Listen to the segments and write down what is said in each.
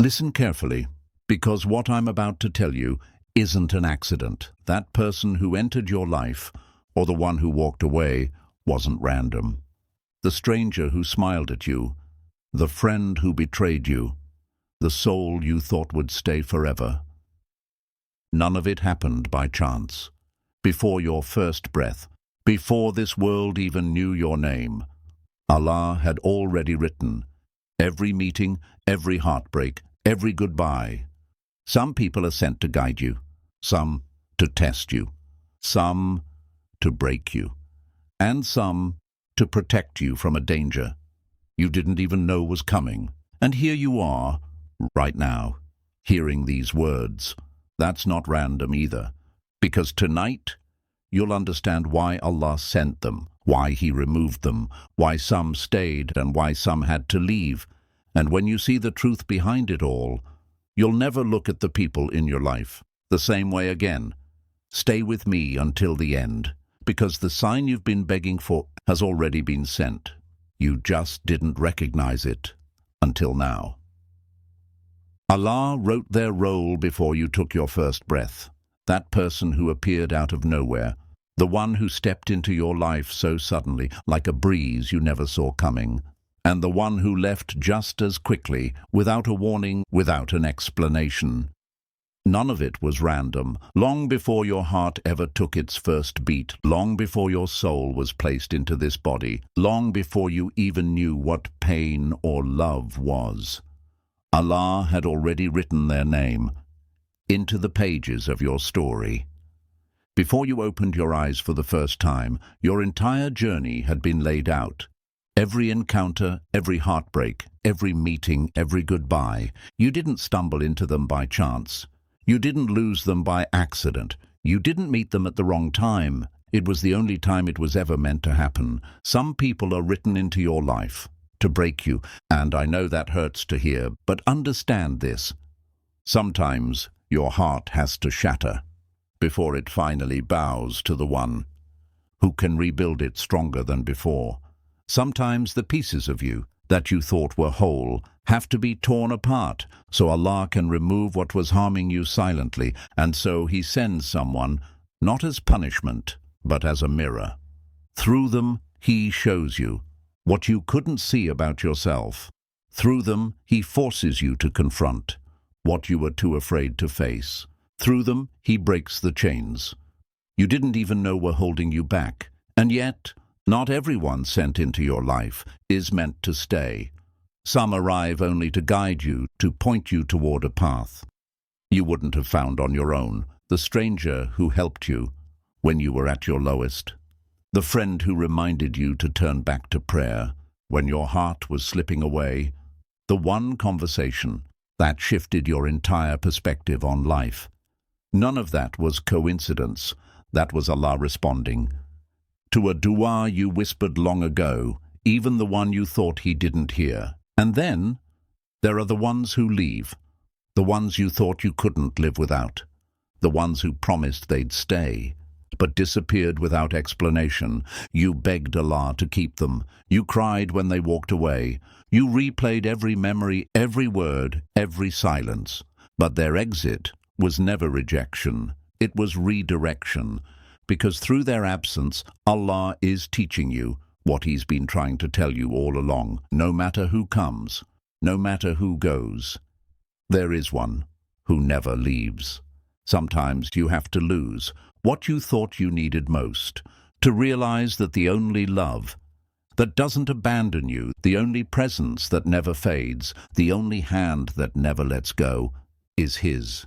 Listen carefully, because what I'm about to tell you isn't an accident. That person who entered your life, or the one who walked away, wasn't random. The stranger who smiled at you, the friend who betrayed you, the soul you thought would stay forever. None of it happened by chance. Before your first breath, before this world even knew your name, Allah had already written every meeting, every heartbreak, every goodbye. Some people are sent to guide you, some to test you, some to break you, and some to protect you from a danger you didn't even know was coming. And here you are, right now, hearing these words. That's not random either, because tonight you'll understand why Allah sent them, why He removed them, why some stayed and why some had to leave. And when you see the truth behind it all, you'll never look at the people in your life the same way again. Stay with me until the end, because the sign you've been begging for has already been sent. You just didn't recognize it until now. Allah wrote their role before you took your first breath. That person who appeared out of nowhere, the one who stepped into your life so suddenly, like a breeze you never saw coming, and the one who left just as quickly, without a warning, without an explanation. None of it was random. Long before your heart ever took its first beat, long before your soul was placed into this body, long before you even knew what pain or love was, Allah had already written their name into the pages of your story. Before you opened your eyes for the first time, your entire journey had been laid out. Every encounter, every heartbreak, every meeting, every goodbye. You didn't stumble into them by chance. You didn't lose them by accident. You didn't meet them at the wrong time. It was the only time it was ever meant to happen. Some people are written into your life to break you, and I know that hurts to hear, but understand this. Sometimes your heart has to shatter before it finally bows to the one who can rebuild it stronger than before. Sometimes the pieces of you that you thought were whole have to be torn apart so Allah can remove what was harming you silently, and so He sends someone, not as punishment, but as a mirror. Through them, He shows you what you couldn't see about yourself. Through them, He forces you to confront what you were too afraid to face. Through them, He breaks the chains you didn't even know were holding you back. And yet, not everyone sent into your life is meant to stay. Some arrive only to guide you, to point you toward a path you wouldn't have found on your own. The stranger who helped you when you were at your lowest. The friend who reminded you to turn back to prayer when your heart was slipping away. The one conversation that shifted your entire perspective on life. None of that was coincidence. That was Allah responding to a dua you whispered long ago, even the one you thought He didn't hear. And then there are the ones who leave, the ones you thought you couldn't live without, the ones who promised they'd stay, but disappeared without explanation. You begged Allah to keep them. You cried when they walked away. You replayed every memory, every word, every silence. But their exit was never rejection. It was redirection. Because through their absence, Allah is teaching you what He's been trying to tell you all along. No matter who comes, no matter who goes, there is one who never leaves. Sometimes you have to lose what you thought you needed most, to realize that the only love that doesn't abandon you, the only presence that never fades, the only hand that never lets go, is His.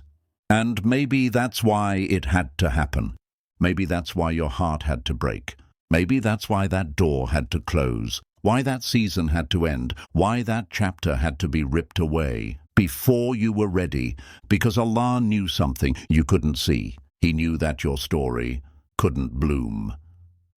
And maybe that's why it had to happen. Maybe that's why your heart had to break. Maybe that's why that door had to close, why that season had to end, why that chapter had to be ripped away before you were ready, because Allah knew something you couldn't see. He knew that your story couldn't bloom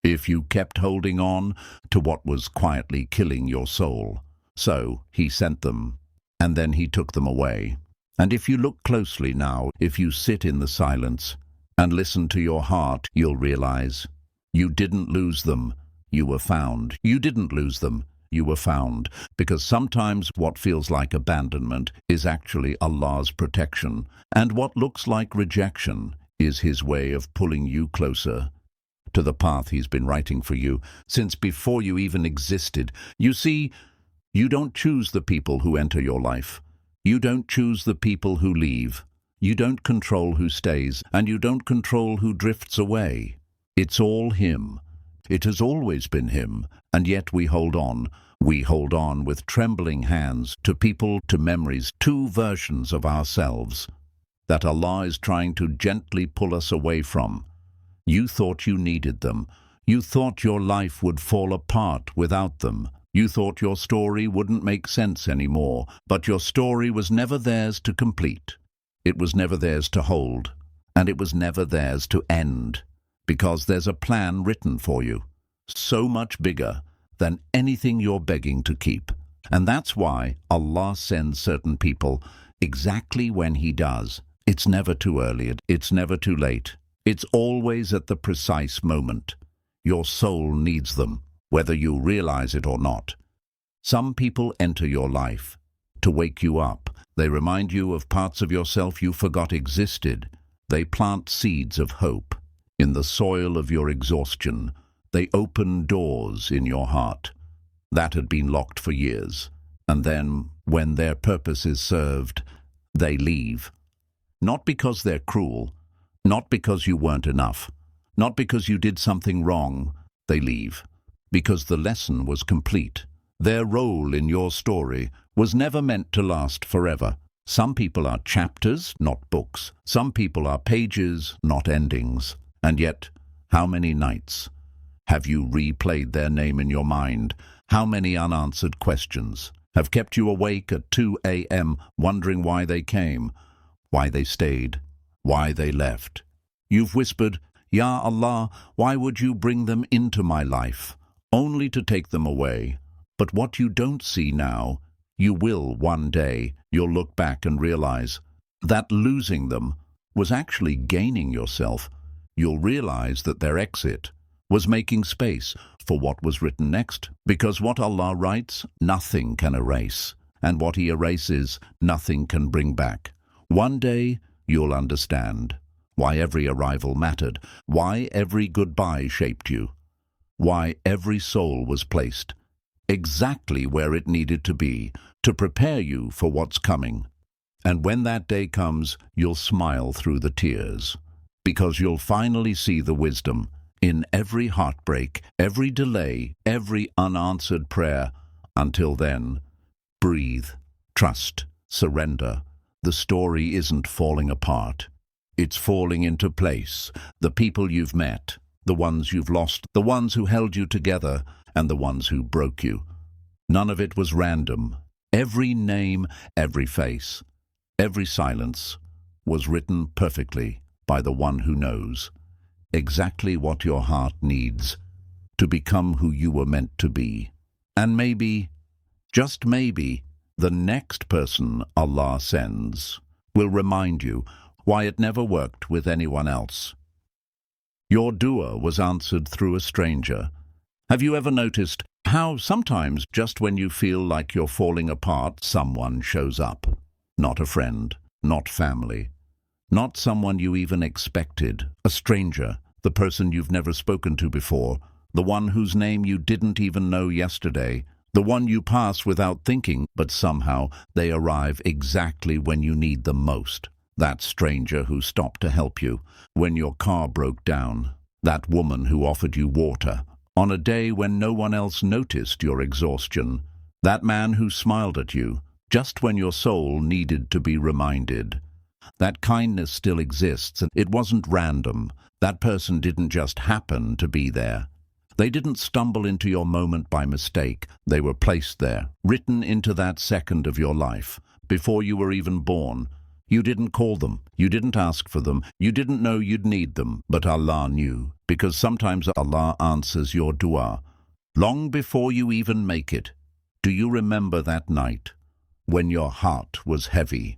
if you kept holding on to what was quietly killing your soul. So He sent them, and then He took them away. And if you look closely now, if you sit in the silence and listen to your heart, you'll realize you didn't lose them. You were found. You didn't lose them. you were found, because sometimes what feels like abandonment is actually Allah's protection, and what looks like rejection is His way of pulling you closer to the path He's been writing for you since before you even existed. You see, you don't choose the people who enter your life. You don't choose the people who leave. You don't control who stays, and you don't control who drifts away. It's all Him. It has always been Him, and yet we hold on. We hold on with trembling hands to people, to memories, to versions of ourselves that Allah is trying to gently pull us away from. You thought you needed them. You thought your life would fall apart without them. You thought your story wouldn't make sense anymore, but your story was never theirs to complete. It was never theirs to hold, and it was never theirs to end, because there's a plan written for you, so much bigger than anything you're begging to keep. And that's why Allah sends certain people exactly when He does. It's never too early, it's never too late. It's always at the precise moment. Your soul needs them, whether you realize it or not. Some people enter your life to wake you up. They remind you of parts of yourself you forgot existed. They plant seeds of hope in the soil of your exhaustion. They open doors in your heart that had been locked for years. And then, when their purpose is served, they leave. Not because they're cruel, not because you weren't enough, not because you did something wrong. They leave because the lesson was complete. Their role in your story was never meant to last forever. Some people are chapters, not books. Some people are pages, not endings. And yet, how many nights have you replayed their name in your mind? How many unanswered questions have kept you awake at 2 a.m. wondering why they came, why they stayed, why they left? You've whispered, "Ya Allah, why would you bring them into my life, only to take them away?" But what you don't see now, you will one day. You'll look back and realize that losing them was actually gaining yourself. You'll realize that their exit was making space for what was written next, because what Allah writes, nothing can erase, and what He erases, nothing can bring back. One day, you'll understand why every arrival mattered, why every goodbye shaped you, why every soul was placed exactly where it needed to be to prepare you for what's coming. And when that day comes, you'll smile through the tears, because you'll finally see the wisdom in every heartbreak, every delay, every unanswered prayer. Until then, breathe, trust, surrender. The story isn't falling apart. It's falling into place. The people you've met, the ones you've lost, the ones who held you together, and the ones who broke you. None of it was random. Every name, every face, every silence was written perfectly by the one who knows exactly what your heart needs to become who you were meant to be. And maybe, just maybe, the next person Allah sends will remind you why it never worked with anyone else. Your dua was answered through a stranger. Have you ever noticed how sometimes just when you feel like you're falling apart, someone shows up? Not a friend, not family, not someone you even expected. A stranger, the person you've never spoken to before, the one whose name you didn't even know yesterday, the one you pass without thinking, but somehow they arrive exactly when you need them most. That stranger who stopped to help you when your car broke down. That woman who offered you water on a day when no one else noticed your exhaustion. That man who smiled at you just when your soul needed to be reminded. That kindness still exists, and it wasn't random. That person didn't just happen to be there. They didn't stumble into your moment by mistake. They were placed there, written into that second of your life, before you were even born. You didn't call them, you didn't ask for them, you didn't know you'd need them, but Allah knew, because sometimes Allah answers your dua long before you even make it. Do you remember that night when your heart was heavy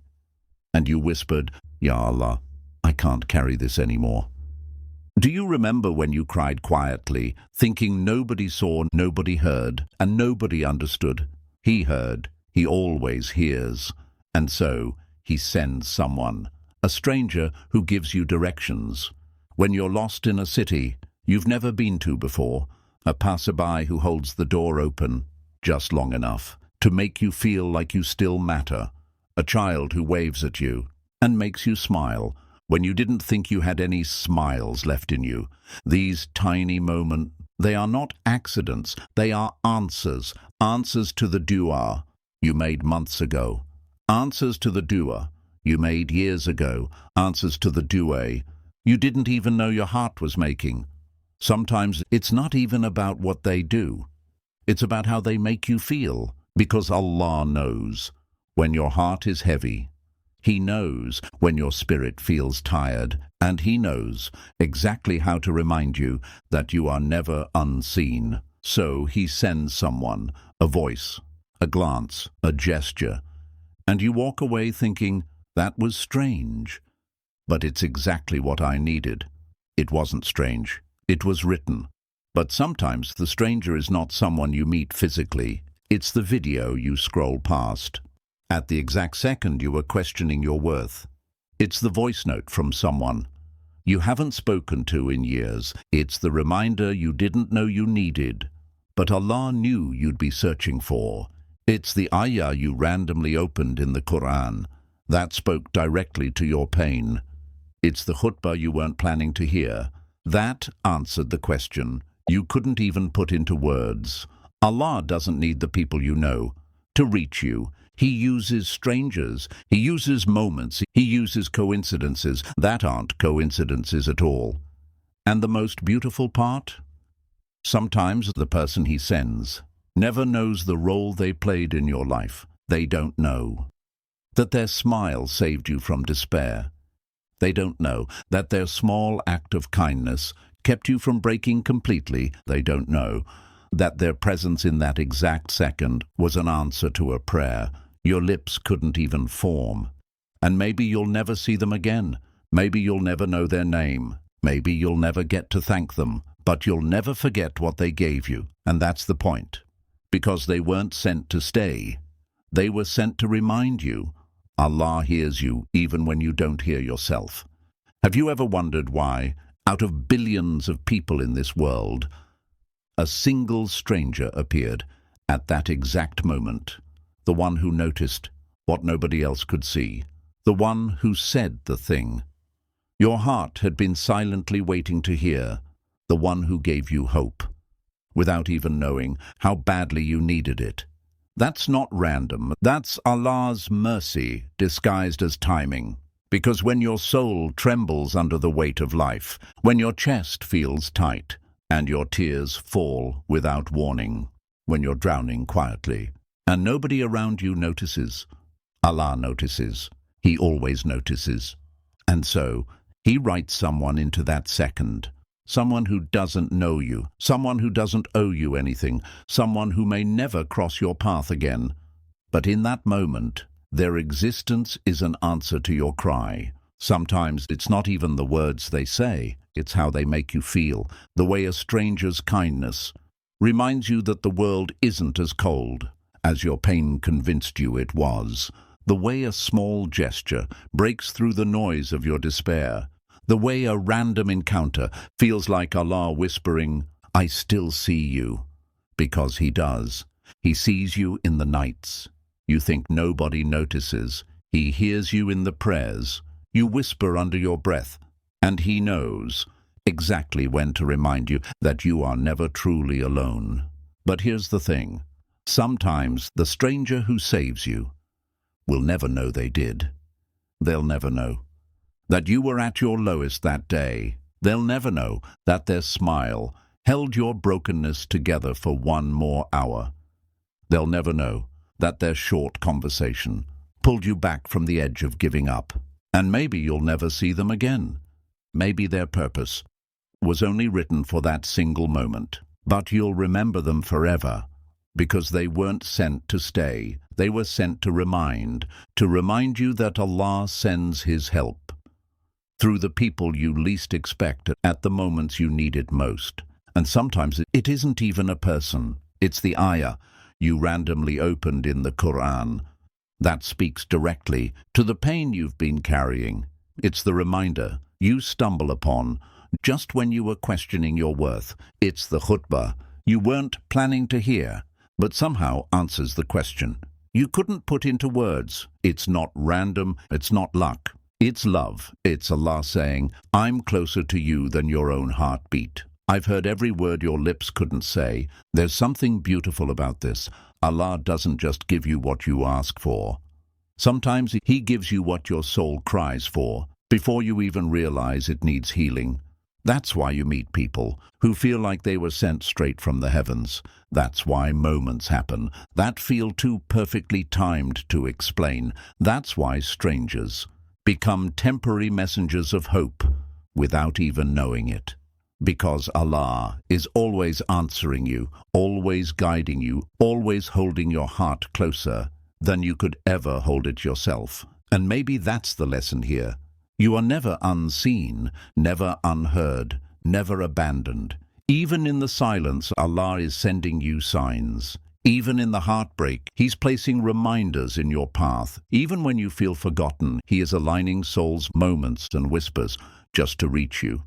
and you whispered, "Ya Allah, I can't carry this anymore"? Do you remember when you cried quietly, thinking nobody saw, nobody heard, and nobody understood? He heard, he always hears, and so he sends someone, a stranger who gives you directions. When you're lost in a city you've never been to before, a passerby who holds the door open just long enough to make you feel like you still matter, a child who waves at you and makes you smile when you didn't think you had any smiles left in you. These tiny moments, they are not accidents, they are answers, answers to the dua you made months ago, answers to the dua you made years ago, answers to the dua you didn't even know your heart was making. Sometimes it's not even about what they do, it's about how they make you feel, because Allah knows when your heart is heavy. He knows when your spirit feels tired, and He knows exactly how to remind you that you are never unseen. So He sends someone, a voice, a glance, a gesture, and you walk away thinking, that was strange. But it's exactly what I needed. It wasn't strange. It was written. But sometimes the stranger is not someone you meet physically. It's the video you scroll past at the exact second you were questioning your worth. It's the voice note from someone you haven't spoken to in years. It's the reminder you didn't know you needed, but Allah knew you'd be searching for. It's the ayah you randomly opened in the Quran that spoke directly to your pain. It's the khutbah you weren't planning to hear that answered the question you couldn't even put into words. Allah doesn't need the people you know to reach you. He uses strangers, He uses moments, He uses coincidences that aren't coincidences at all. And the most beautiful part? Sometimes the person He sends never knows the role they played in your life. They don't know that their smile saved you from despair. They don't know that their small act of kindness kept you from breaking completely. They don't know that their presence in that exact second was an answer to a prayer your lips couldn't even form. And maybe you'll never see them again. Maybe you'll never know their name. Maybe you'll never get to thank them. But you'll never forget what they gave you. And that's the point. Because they weren't sent to stay. They were sent to remind you. Allah hears you even when you don't hear yourself. Have you ever wondered why, out of billions of people in this world, a single stranger appeared at that exact moment? The one who noticed what nobody else could see. The one who said the thing your heart had been silently waiting to hear. The one who gave you hope, without even knowing how badly you needed it. That's not random. That's Allah's mercy disguised as timing. Because when your soul trembles under the weight of life, when your chest feels tight, and your tears fall without warning, when you're drowning quietly, and nobody around you notices, Allah notices. He always notices. And so, He writes someone into that second. Someone who doesn't know you, someone who doesn't owe you anything, someone who may never cross your path again. But in that moment, their existence is an answer to your cry. Sometimes it's not even the words they say, it's how they make you feel. The way a stranger's kindness reminds you that the world isn't as cold as your pain convinced you it was. The way a small gesture breaks through the noise of your despair. The way a random encounter feels like Allah whispering, I still see you. Because He does. He sees you in the nights. You think nobody notices. He hears you in the prayers. You whisper under your breath. And He knows exactly when to remind you that you are never truly alone. But here's the thing. Sometimes the stranger who saves you will never know they did. They'll never know that you were at your lowest that day. They'll never know that their smile held your brokenness together for one more hour. They'll never know that their short conversation pulled you back from the edge of giving up. And maybe you'll never see them again. Maybe their purpose was only written for that single moment. But you'll remember them forever. Because they weren't sent to stay. They were sent to remind you that Allah sends His help through the people you least expect at the moments you need it most. And sometimes it isn't even a person, it's the ayah you randomly opened in the Quran that speaks directly to the pain you've been carrying. It's the reminder you stumble upon just when you were questioning your worth. It's the khutbah you weren't planning to hear, but somehow answers the question you couldn't put into words. It's not random, it's not luck. It's love. It's Allah saying, I'm closer to you than your own heartbeat. I've heard every word your lips couldn't say. There's something beautiful about this. Allah doesn't just give you what you ask for. Sometimes He gives you what your soul cries for, before you even realize it needs healing. That's why you meet people who feel like they were sent straight from the heavens. That's why moments happen that feel too perfectly timed to explain. That's why strangers become temporary messengers of hope without even knowing it. Because Allah is always answering you, always guiding you, always holding your heart closer than you could ever hold it yourself. And maybe that's the lesson here. You are never unseen, never unheard, never abandoned. Even in the silence, Allah is sending you signs. Even in the heartbreak, He's placing reminders in your path. Even when you feel forgotten, He is aligning souls, moments and whispers just to reach you.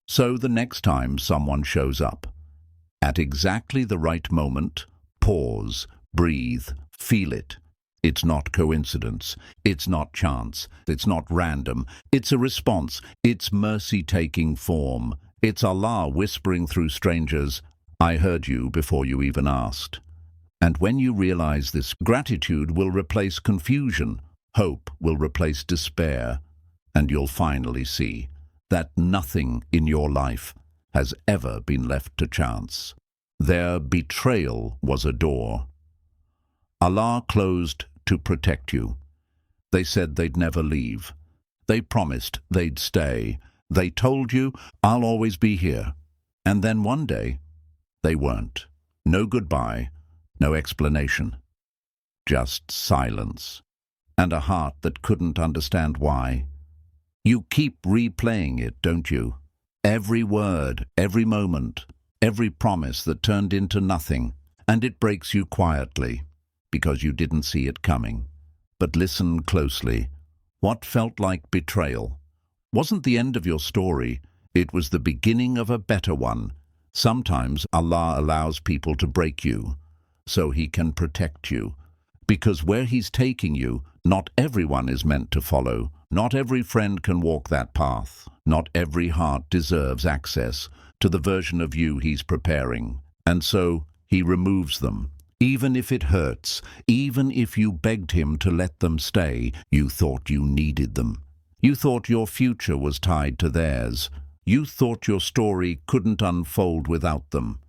So the next time someone shows up, at exactly the right moment, pause, breathe, feel it. It's not coincidence. It's not chance. It's not random. It's a response. It's mercy taking form. It's Allah whispering through strangers, I heard you before you even asked. And when you realize this, gratitude will replace confusion, hope will replace despair, and you'll finally see that nothing in your life has ever been left to chance. Their betrayal was a door Allah closed to protect you. They said they'd never leave. They promised they'd stay. They told you, I'll always be here. And then one day, they weren't. No goodbye, no explanation. Just silence, and a heart that couldn't understand why. You keep replaying it, don't you? Every word, every moment, every promise that turned into nothing, and it breaks you quietly, because you didn't see it coming. But listen closely. What felt like betrayal wasn't the end of your story, it was the beginning of a better one. Sometimes Allah allows people to break you, so He can protect you. Because where He's taking you, not everyone is meant to follow. Not every friend can walk that path. Not every heart deserves access to the version of you He's preparing. And so He removes them. Even if it hurts, even if you begged Him to let them stay, you thought you needed them. You thought your future was tied to theirs. You thought your story couldn't unfold without them.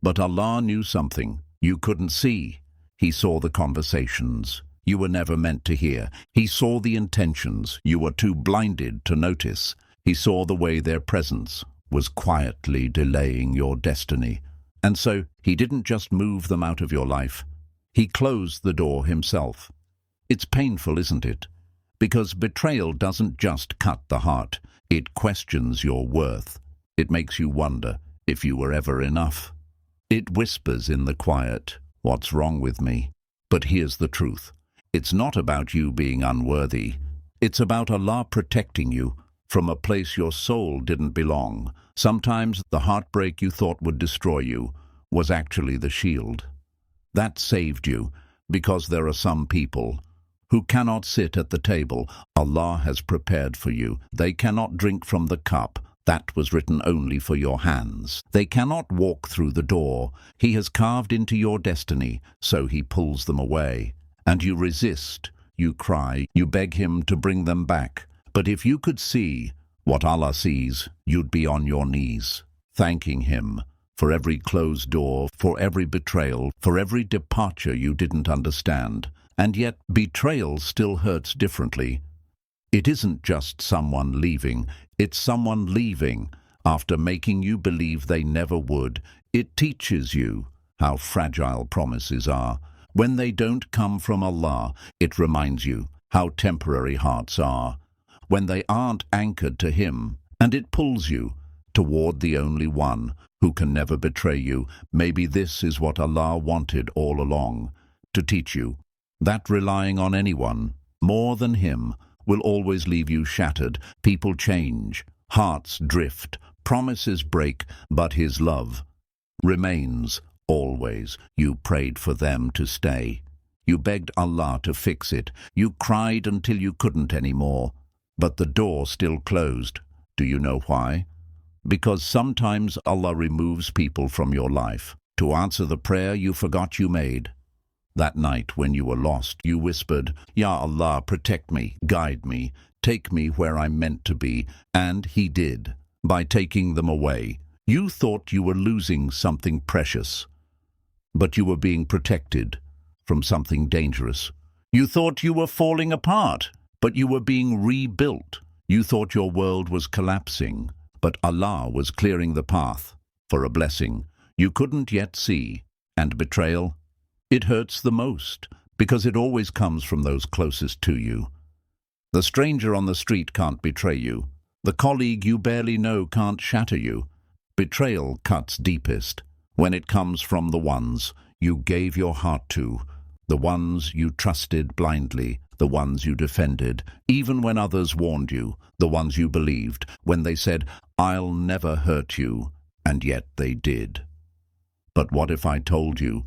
But Allah knew something you couldn't see. He saw the conversations you were never meant to hear. He saw the intentions you were too blinded to notice. He saw the way their presence was quietly delaying your destiny. And so He didn't just move them out of your life. He closed the door Himself. It's painful, isn't it? Because betrayal doesn't just cut the heart. It questions your worth. It makes you wonder if you were ever enough. It whispers in the quiet, what's wrong with me? But here's the truth. It's not about you being unworthy. It's about Allah protecting you from a place your soul didn't belong. Sometimes the heartbreak you thought would destroy you was actually the shield. That saved you, because there are some people who cannot sit at the table Allah has prepared for you. They cannot drink from the cup that was written only for your hands. They cannot walk through the door He has carved into your destiny, so He pulls them away. And you resist, you cry, you beg Him to bring them back. But if you could see what Allah sees, you'd be on your knees, thanking Him for every closed door, for every betrayal, for every departure you didn't understand. And yet betrayal still hurts differently. It isn't just someone leaving, it's someone leaving after making you believe they never would. It teaches you how fragile promises are. When they don't come from Allah, it reminds you how temporary hearts are. when they aren't anchored to Him, and it pulls you toward the only one who can never betray you. Maybe this is what Allah wanted all along, to teach you that relying on anyone more than Him will always leave you shattered. People change, hearts drift, promises break, but His love remains always. You prayed for them to stay. You begged Allah to fix it. You cried until you couldn't anymore. But the door still closed. Do you know why? Because sometimes Allah removes people from your life to answer the prayer you forgot you made. That night when you were lost, you whispered, "Ya Allah, protect me, guide me, take me where I'm meant to be." And He did, by taking them away. You thought you were losing something precious, but you were being protected from something dangerous. You thought you were falling apart, but you were being rebuilt. You thought your world was collapsing, but Allah was clearing the path for a blessing you couldn't yet see. And betrayal? It hurts the most, because it always comes from those closest to you. The stranger on the street can't betray you. The colleague you barely know can't shatter you. Betrayal cuts deepest when it comes from the ones you gave your heart to, the ones you trusted blindly, the ones you defended, even when others warned you, the ones you believed when they said, "I'll never hurt you," and yet they did. But what if I told you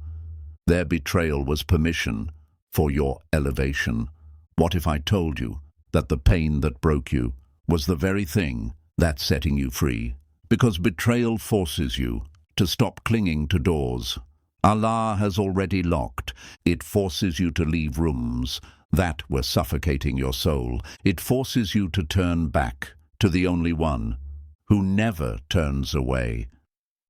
their betrayal was permission for your elevation? What if I told you that the pain that broke you was the very thing that's setting you free? Because betrayal forces you to stop clinging to doors Allah has already locked. It forces you to leave rooms that were suffocating your soul. It forces you to turn back to the only one who never turns away.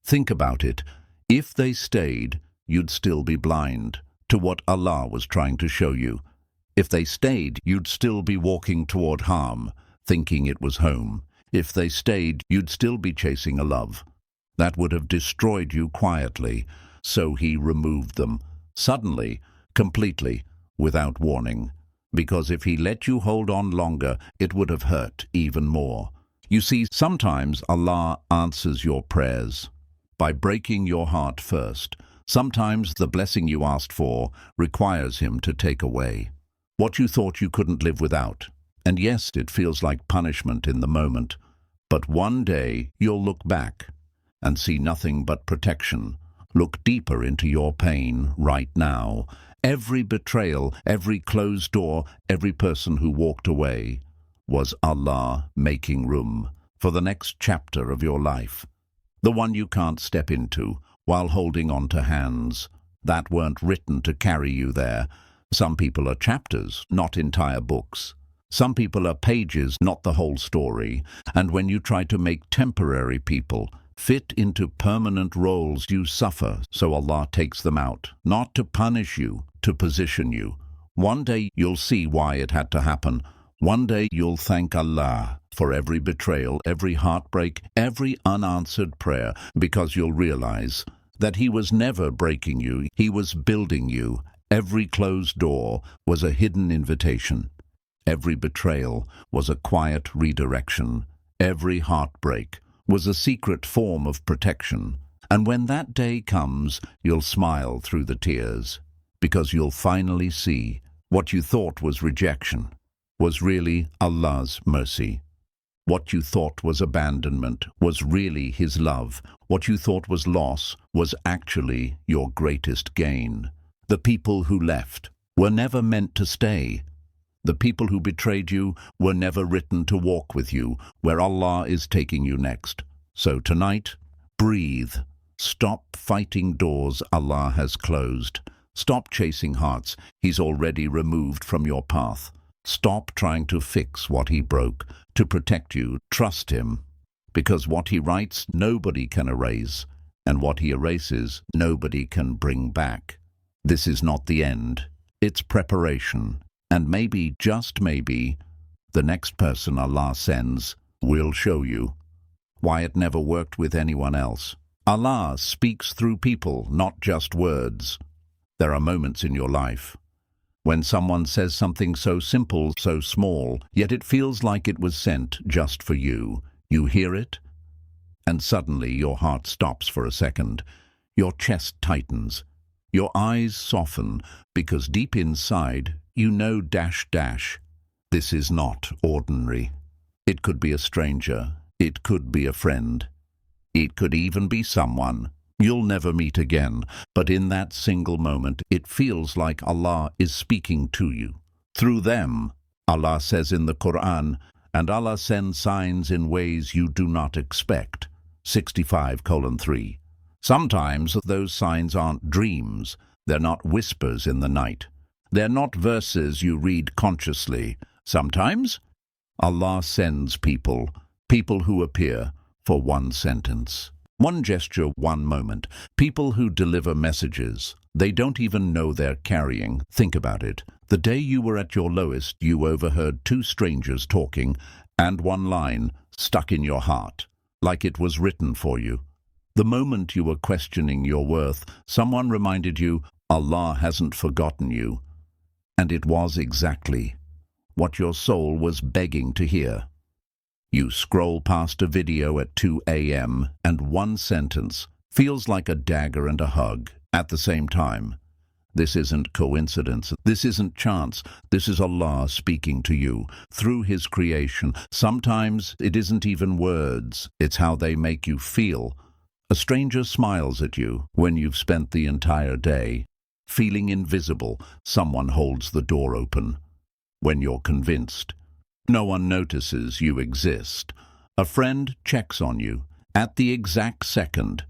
Think about it. If they stayed, you'd still be blind to what Allah was trying to show you. If they stayed, you'd still be walking toward harm, thinking it was home. If they stayed, you'd still be chasing a love that would have destroyed you quietly. So He removed them, suddenly, completely, without warning. Because if He let you hold on longer, it would have hurt even more. You see, sometimes Allah answers your prayers by breaking your heart first. Sometimes the blessing you asked for requires Him to take away what you thought you couldn't live without. And yes, it feels like punishment in the moment, but one day you'll look back and see nothing but protection. Look deeper into your pain right now. Every betrayal, every closed door, every person who walked away was Allah making room for the next chapter of your life. The one you can't step into while holding on to hands that weren't written to carry you there. Some people are chapters, not entire books. Some people are pages, not the whole story. And when you try to make temporary people fit into permanent roles, you suffer. So Allah takes them out, not to punish you, to position you. One day you'll see why it had to happen. One day you'll thank Allah for every betrayal, every heartbreak, every unanswered prayer, because you'll realize that He was never breaking you, He was building you. Every closed door was a hidden invitation. Every betrayal was a quiet redirection. Every heartbreak was a secret form of protection. And when that day comes, you'll smile through the tears, because you'll finally see what you thought was rejection was really Allah's mercy. What you thought was abandonment was really His love. What you thought was loss was actually your greatest gain. The people who left were never meant to stay. The people who betrayed you were never written to walk with you where Allah is taking you next. So tonight, breathe. Stop fighting doors Allah has closed. Stop chasing hearts He's already removed from your path. Stop trying to fix what He broke to protect you. Trust Him, because what He writes, nobody can erase, and what He erases, nobody can bring back. This is not the end. It's preparation. And maybe, just maybe, the next person Allah sends will show you why it never worked with anyone else. Allah speaks through people, not just words. There are moments in your life When someone says something so simple, so small, yet it feels like it was sent just for you. You hear it, and suddenly your heart stops for a second. Your chest tightens. Your eyes soften, because deep inside, you know this is not ordinary. It could be a stranger. It could be a friend. It could even be someone you'll never meet again, but in that single moment, it feels like Allah is speaking to you. Through them, Allah says in the Quran, and Allah sends signs in ways you do not expect. 65:3. Sometimes those signs aren't dreams. They're not whispers in the night. They're not verses you read consciously. Sometimes Allah sends people who appear for one sentence. One gesture, one moment. People who deliver messages they don't even know they're carrying. Think about it. The day you were at your lowest, you overheard two strangers talking, and one line stuck in your heart, like it was written for you. The moment you were questioning your worth, someone reminded you, Allah hasn't forgotten you. And it was exactly what your soul was begging to hear. You scroll past a video at 2 a.m. and one sentence feels like a dagger and a hug at the same time. This isn't coincidence. This isn't chance. This is Allah speaking to you through His creation. Sometimes it isn't even words. It's how they make you feel. A stranger smiles at you when you've spent the entire day feeling invisible. Someone holds the door open when you're convinced no one notices you exist. A friend checks on you at the exact second.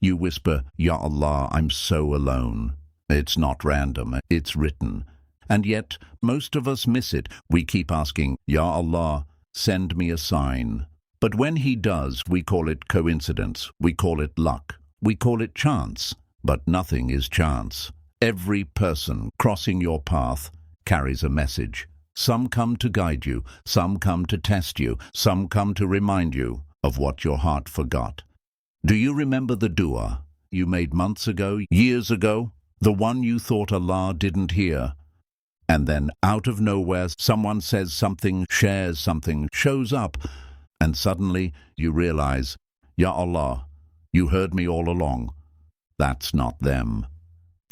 You whisper, Ya Allah, I'm so alone. It's not random, it's written. And yet, most of us miss it. We keep asking, Ya Allah, send me a sign. But when He does, we call it coincidence, we call it luck, we call it chance. But nothing is chance. Every person crossing your path carries a message. Some come to guide you, some come to test you, some come to remind you of what your heart forgot. Do you remember the dua you made months ago, years ago? The one you thought Allah didn't hear? And then, out of nowhere, someone says something, shares something, shows up, and suddenly you realize, Ya Allah, you heard me all along. That's not them.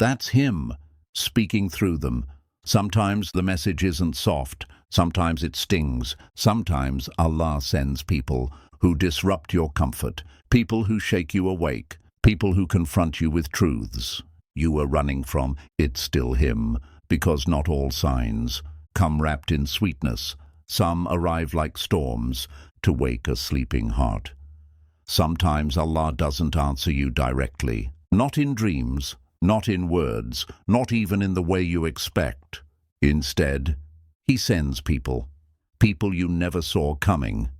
That's Him speaking through them. Sometimes the message isn't soft, sometimes it stings, sometimes Allah sends people who disrupt your comfort, people who shake you awake, people who confront you with truths you were running from. It's still Him, because not all signs come wrapped in sweetness. Some arrive like storms to wake a sleeping heart. Sometimes Allah doesn't answer you directly, not in dreams, not in words, not even in the way you expect. Instead, He sends people you never saw coming,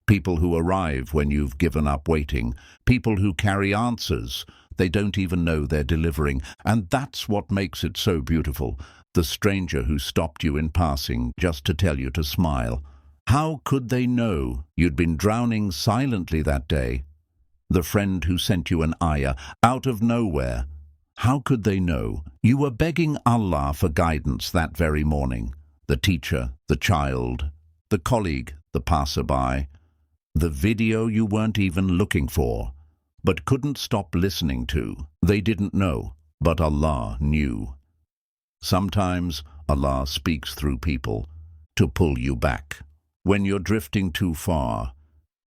people who arrive when you've given up waiting, people who carry answers they don't even know they're delivering. And that's what makes it so beautiful. The stranger who stopped you in passing just to tell you to smile. How could they know you'd been drowning silently that day? The friend who sent you an ayah out of nowhere. How could they know you were begging Allah for guidance that very morning? The teacher, the child, the colleague, the passerby, the video you weren't even looking for, but couldn't stop listening to. They didn't know, but Allah knew. Sometimes Allah speaks through people to pull you back. When you're drifting too far,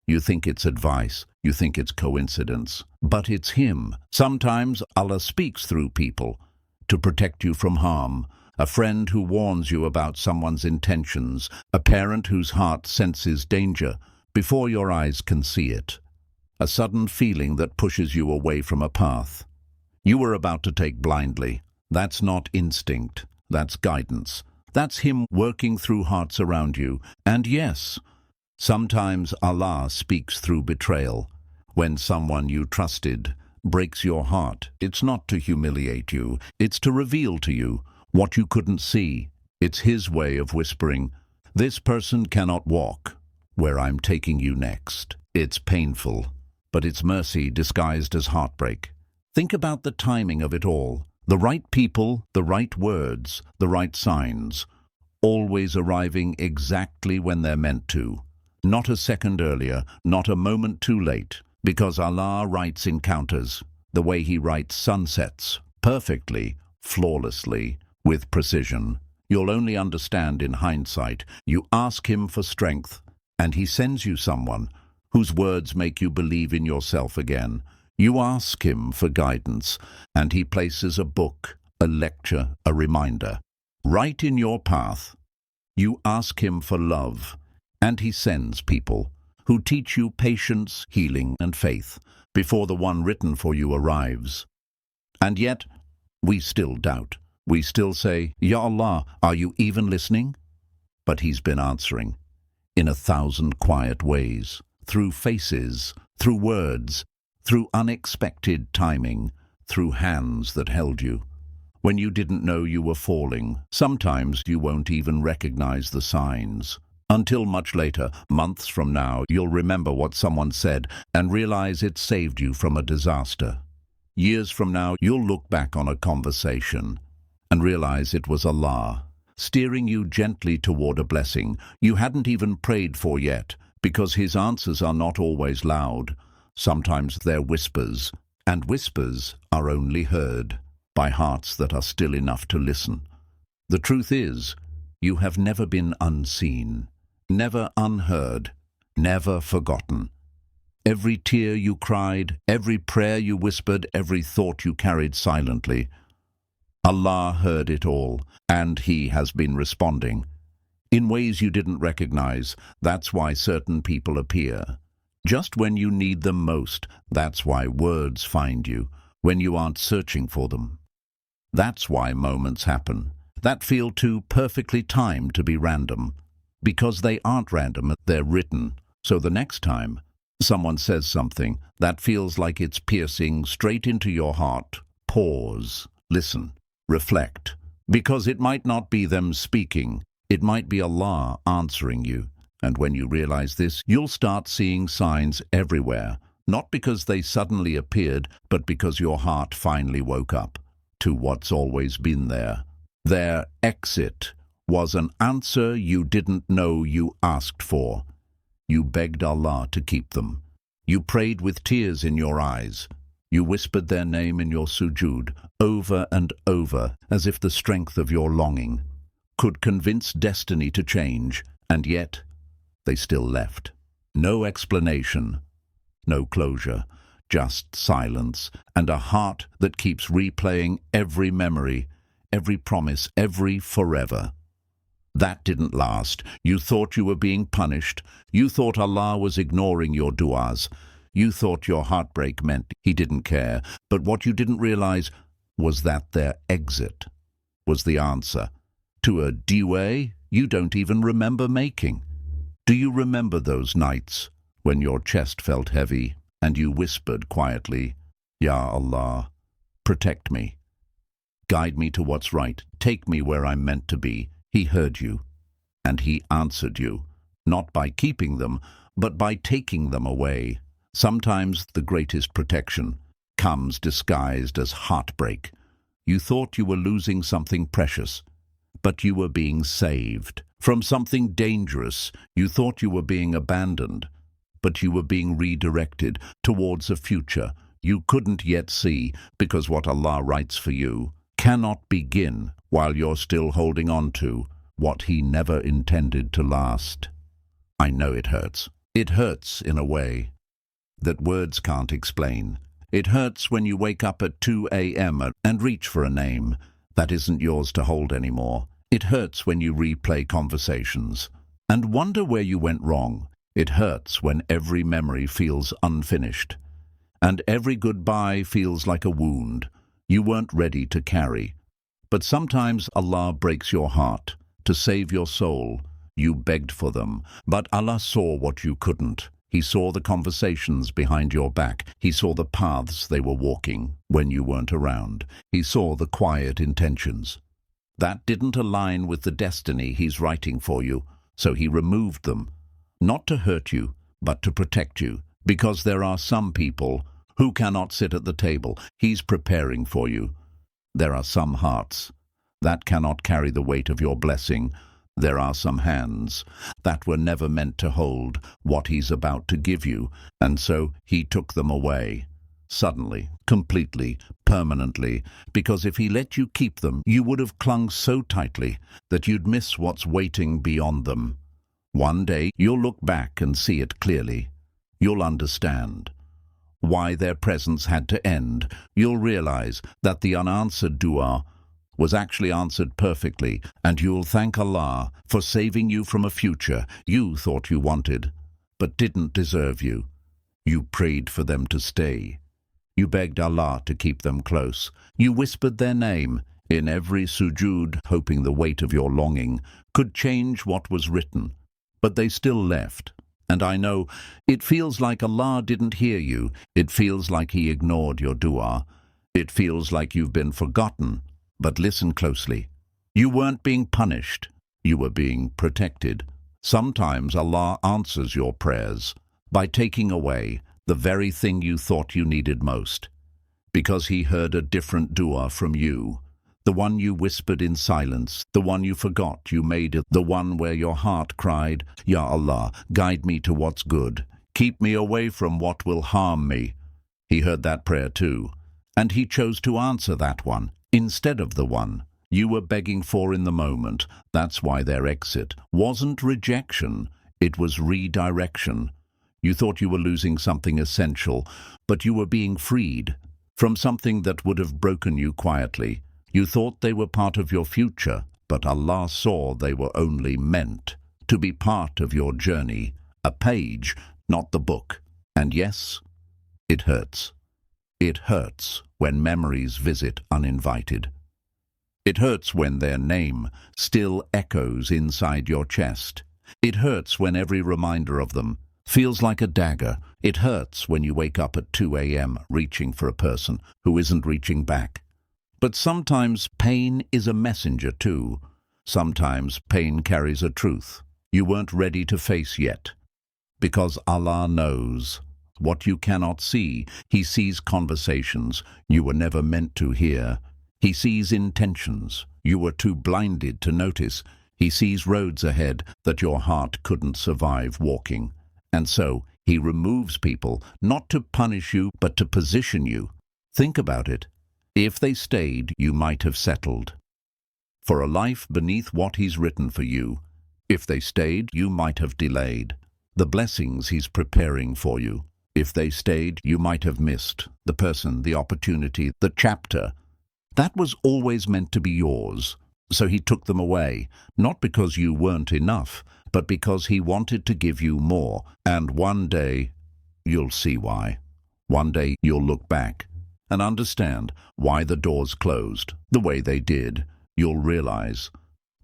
you think it's advice, you think it's coincidence, but it's Him. Sometimes Allah speaks through people to protect you from harm. A friend who warns you about someone's intentions, a parent whose heart senses danger before your eyes can see it, a sudden feeling that pushes you away from a path you were about to take blindly. That's not instinct, that's guidance. That's Him working through hearts around you. And yes, sometimes Allah speaks through betrayal. When someone you trusted breaks your heart, it's not to humiliate you, it's to reveal to you what you couldn't see. It's His way of whispering, this person cannot walk where I'm taking you next. It's painful, but it's mercy disguised as heartbreak. Think about the timing of it all. The right people, the right words, the right signs, always arriving exactly when they're meant to. Not a second earlier, not a moment too late, because Allah writes encounters, the way He writes sunsets, perfectly, flawlessly, with precision. You'll only understand in hindsight. You ask Him for strength, and He sends you someone whose words make you believe in yourself again. You ask Him for guidance, and He places a book, a lecture, a reminder, right in your path. You ask Him for love, and He sends people who teach you patience, healing, and faith before the one written for you arrives. And yet, we still doubt. We still say, Ya Allah, are you even listening? But He's been answering, in 1,000 quiet ways, through faces, through words, through unexpected timing, through hands that held you. When you didn't know you were falling, sometimes you won't even recognize the signs. Until much later, months from now, you'll remember what someone said and realize it saved you from a disaster. Years from now, you'll look back on a conversation and realize it was Allah, steering you gently toward a blessing you hadn't even prayed for yet, because His answers are not always loud. Sometimes they're whispers, and whispers are only heard by hearts that are still enough to listen. The truth is, you have never been unseen, never unheard, never forgotten. Every tear you cried, every prayer you whispered, every thought you carried silently, Allah heard it all, and He has been responding in ways you didn't recognize. That's why certain people appear just when you need them most. That's why words find you when you aren't searching for them. That's why moments happen that feel too perfectly timed to be random. Because they aren't random, they're written. So the next time someone says something that feels like it's piercing straight into your heart, pause, listen, reflect. Because it might not be them speaking, it might be Allah answering you. And when you realize this, you'll start seeing signs everywhere, not because they suddenly appeared, but because your heart finally woke up to what's always been there. Their exit was an answer you didn't know you asked for. You begged Allah to keep them. You prayed with tears in your eyes. You whispered their name in your sujood over and over, as if the strength of your longing could convince destiny to change, and yet they still left. No explanation, no closure, just silence, and a heart that keeps replaying every memory, every promise, every forever. That didn't last. You thought you were being punished. You thought Allah was ignoring your du'as. You thought your heartbreak meant He didn't care. But what you didn't realize was that their exit was the answer to a dua you don't even remember making. Do you remember those nights when your chest felt heavy and you whispered quietly, Ya Allah, protect me. Guide me to what's right. Take me where I'm meant to be. He heard you, and He answered you, not by keeping them, but by taking them away. Sometimes the greatest protection comes disguised as heartbreak. You thought you were losing something precious, but you were being saved. From something dangerous, you thought you were being abandoned, but you were being redirected towards a future you couldn't yet see, because what Allah writes for you cannot begin while you're still holding on to what He never intended to last. I know it hurts. It hurts in a way that words can't explain. It hurts when you wake up at 2 a.m. and reach for a name that isn't yours to hold anymore. It hurts when you replay conversations and wonder where you went wrong. It hurts when every memory feels unfinished, and every goodbye feels like a wound you weren't ready to carry. But sometimes Allah breaks your heart to save your soul. You begged for them, but Allah saw what you couldn't. He saw the conversations behind your back. He saw the paths they were walking when you weren't around. He saw the quiet intentions that didn't align with the destiny He's writing for you, so He removed them, not to hurt you, but to protect you, because there are some people who cannot sit at the table He's preparing for you. There are some hearts that cannot carry the weight of your blessing. There are some hands that were never meant to hold what he's about to give you, and so he took them away. Suddenly, completely, permanently, because if he let you keep them, you would have clung so tightly that you'd miss what's waiting beyond them. One day, you'll look back and see it clearly. You'll understand why their presence had to end. You'll realize that the unanswered dua was actually answered perfectly, and you'll thank Allah for saving you from a future you thought you wanted, but didn't deserve you. You prayed for them to stay. You begged Allah to keep them close. You whispered their name in every sujood, hoping the weight of your longing could change what was written. But they still left. And I know it feels like Allah didn't hear you. It feels like He ignored your dua. It feels like you've been forgotten. But listen closely. You weren't being punished. You were being protected. Sometimes Allah answers your prayers by taking away the very thing you thought you needed most, because He heard a different dua from you, the one you whispered in silence, the one you forgot you made it, the one where your heart cried, Ya Allah, guide me to what's good, keep me away from what will harm me. He heard that prayer too, and He chose to answer that one instead of the one you were begging for in the moment. That's why their exit wasn't rejection, it was redirection. You thought you were losing something essential, but you were being freed from something that would have broken you quietly. You thought they were part of your future, but Allah saw they were only meant to be part of your journey, a page, not the book. And yes, it hurts. It hurts when memories visit uninvited. It hurts when their name still echoes inside your chest. It hurts when every reminder of them feels like a dagger. It hurts when you wake up at 2 a.m. reaching for a person who isn't reaching back. But sometimes pain is a messenger too. Sometimes pain carries a truth you weren't ready to face yet. Because Allah knows what you cannot see. He sees conversations you were never meant to hear. He sees intentions you were too blinded to notice. He sees roads ahead that your heart couldn't survive walking. And so He removes people, not to punish you, but to position you. Think about it. If they stayed, you might have settled for a life beneath what He's written for you. If they stayed, you might have delayed the blessings He's preparing for you. If they stayed, you might have missed the person, the opportunity, the chapter that was always meant to be yours. So He took them away, not because you weren't enough, but because He wanted to give you more. And one day, you'll see why. One day, you'll look back and understand why the doors closed the way they did. You'll realize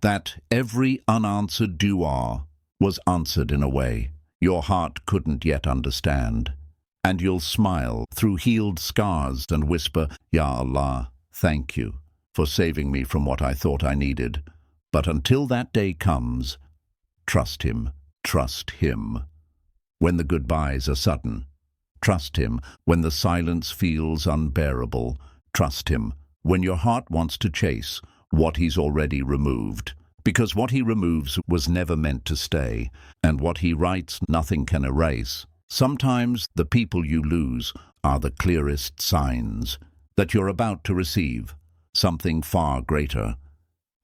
that every unanswered dua was answered in a way your heart couldn't yet understand. And you'll smile through healed scars and whisper, Ya Allah, thank you for saving me from what I thought I needed. But until that day comes, trust Him, trust Him. When the goodbyes are sudden, trust Him. When the silence feels unbearable, trust Him. When your heart wants to chase what He's already removed, because what He removes was never meant to stay, and what He writes nothing can erase. Sometimes the people you lose are the clearest signs that you're about to receive something far greater,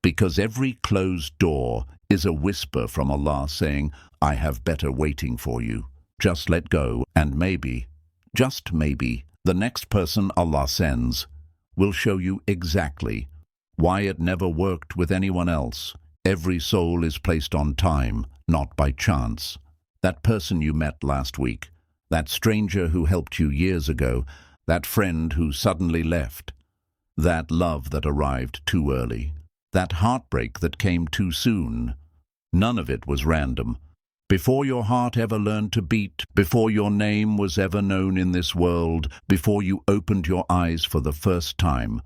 because every closed door is a whisper from Allah saying, I have better waiting for you. Just let go, and maybe, just maybe, the next person Allah sends will show you exactly why it never worked with anyone else. Every soul is placed on time, not by chance. That person you met last week, that stranger who helped you years ago, that friend who suddenly left, that love that arrived too early, that heartbreak that came too soon. None of it was random. Before your heart ever learned to beat, before your name was ever known in this world, before you opened your eyes for the first time,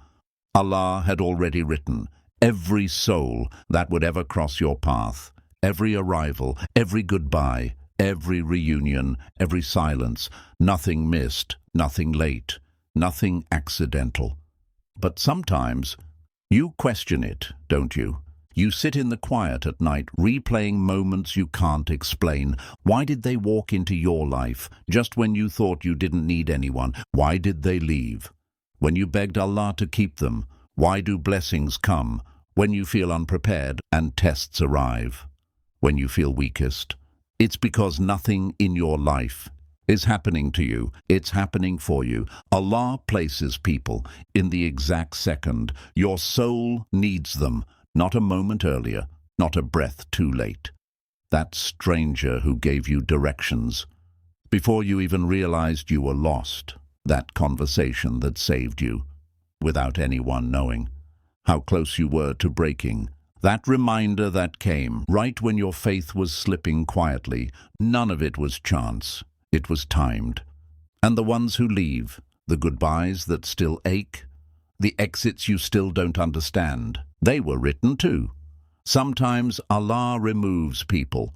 Allah had already written every soul that would ever cross your path, every arrival, every goodbye, every reunion, every silence, nothing missed, nothing late, nothing accidental. But sometimes you question it, don't you? You sit in the quiet at night, replaying moments you can't explain. Why did they walk into your life just when you thought you didn't need anyone? Why did they leave when you begged Allah to keep them? Why do blessings come when you feel unprepared and tests arrive when you feel weakest? It's because nothing in your life is happening to you. It's happening for you. Allah places people in the exact second your soul needs them, not a moment earlier, not a breath too late. That stranger who gave you directions before you even realized you were lost. That conversation that saved you without anyone knowing how close you were to breaking. That reminder that came right when your faith was slipping quietly. None of it was chance. It was timed. And the ones who leave, the goodbyes that still ache, the exits you still don't understand, they were written too. Sometimes Allah removes people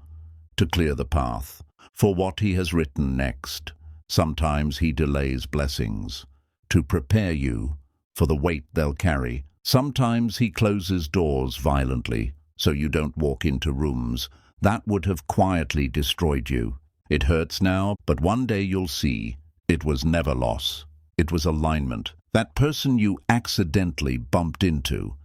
to clear the path for what He has written next. Sometimes He delays blessings to prepare you for the weight they'll carry. Sometimes He closes doors violently so you don't walk into rooms that would have quietly destroyed you. It hurts now, but one day you'll see it was never loss. It was alignment. That person you accidentally bumped into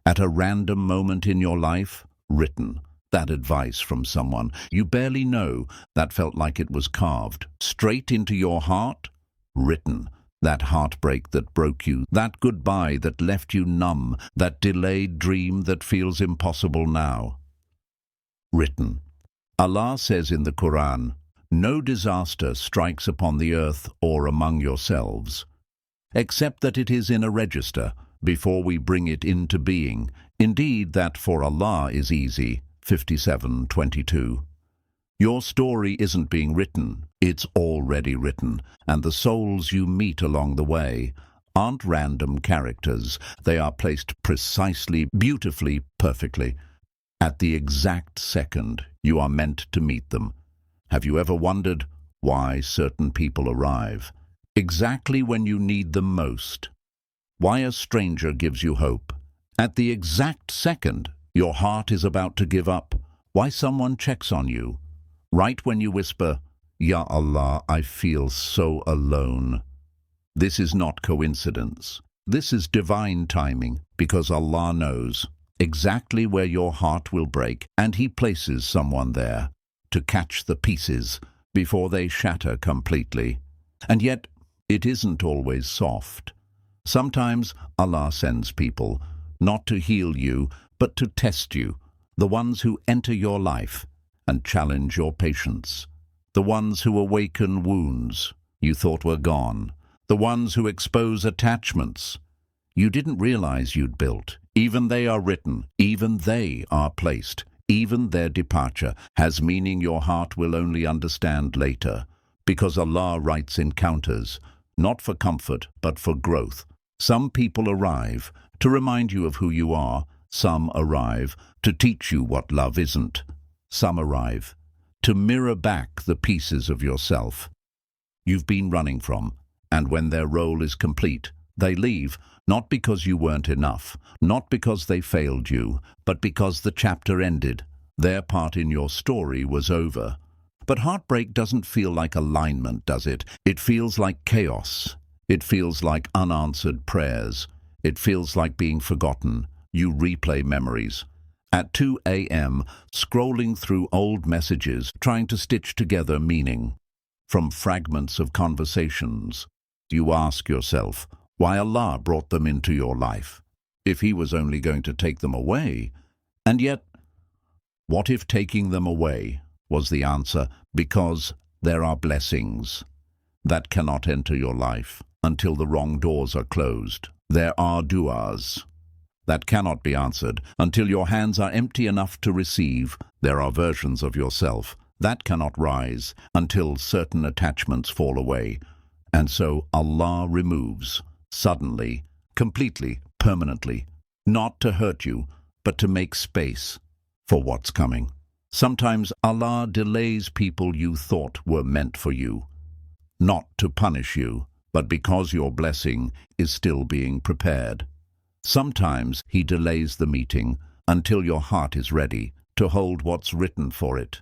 at a random moment in your life, written. That advice from someone you barely know that felt like it was carved straight into your heart, written. That heartbreak that broke you, that goodbye that left you numb, that delayed dream that feels impossible now. Written. Allah says in the Quran, "No disaster strikes upon the earth or among yourselves, except that it is in a register before we bring it into being. Indeed, that for Allah is easy." 57:22. Your story isn't being written, it's already written, and the souls you meet along the way aren't random characters. They are placed precisely, beautifully, perfectly, at the exact second you are meant to meet them. Have you ever wondered why certain people arrive exactly when you need them most? Why a stranger gives you hope at the exact second your heart is about to give up? Why someone checks on you right when you whisper, "Ya Allah, I feel so alone." This is not coincidence. This is divine timing, because Allah knows exactly where your heart will break, and He places someone there to catch the pieces before they shatter completely. And yet, it isn't always soft. Sometimes Allah sends people not to heal you, but to test you, the ones who enter your life and challenge your patience, the ones who awaken wounds you thought were gone, the ones who expose attachments you didn't realize you'd built. Even they are written, even they are placed, even their departure has meaning your heart will only understand later, because Allah writes encounters, not for comfort, but for growth. Some people arrive to remind you of who you are. Some arrive to teach you what love isn't. Some arrive to mirror back the pieces of yourself you've been running from, and when their role is complete, they leave, not because you weren't enough, not because they failed you, but because the chapter ended. Their part in your story was over. But heartbreak doesn't feel like alignment, does it? It feels like chaos. It feels like unanswered prayers. It feels like being forgotten. You replay memories at 2 a.m., scrolling through old messages, trying to stitch together meaning from fragments of conversations. You ask yourself why Allah brought them into your life, if He was only going to take them away. And yet, what if taking them away was the answer? Because there are blessings that cannot enter your life until the wrong doors are closed. There are du'as that cannot be answered until your hands are empty enough to receive. There are versions of yourself that cannot rise until certain attachments fall away. And so Allah removes, suddenly, completely, permanently, not to hurt you, but to make space for what's coming. Sometimes Allah delays people you thought were meant for you, not to punish you, but because your blessing is still being prepared. Sometimes He delays the meeting until your heart is ready to hold what's written for it.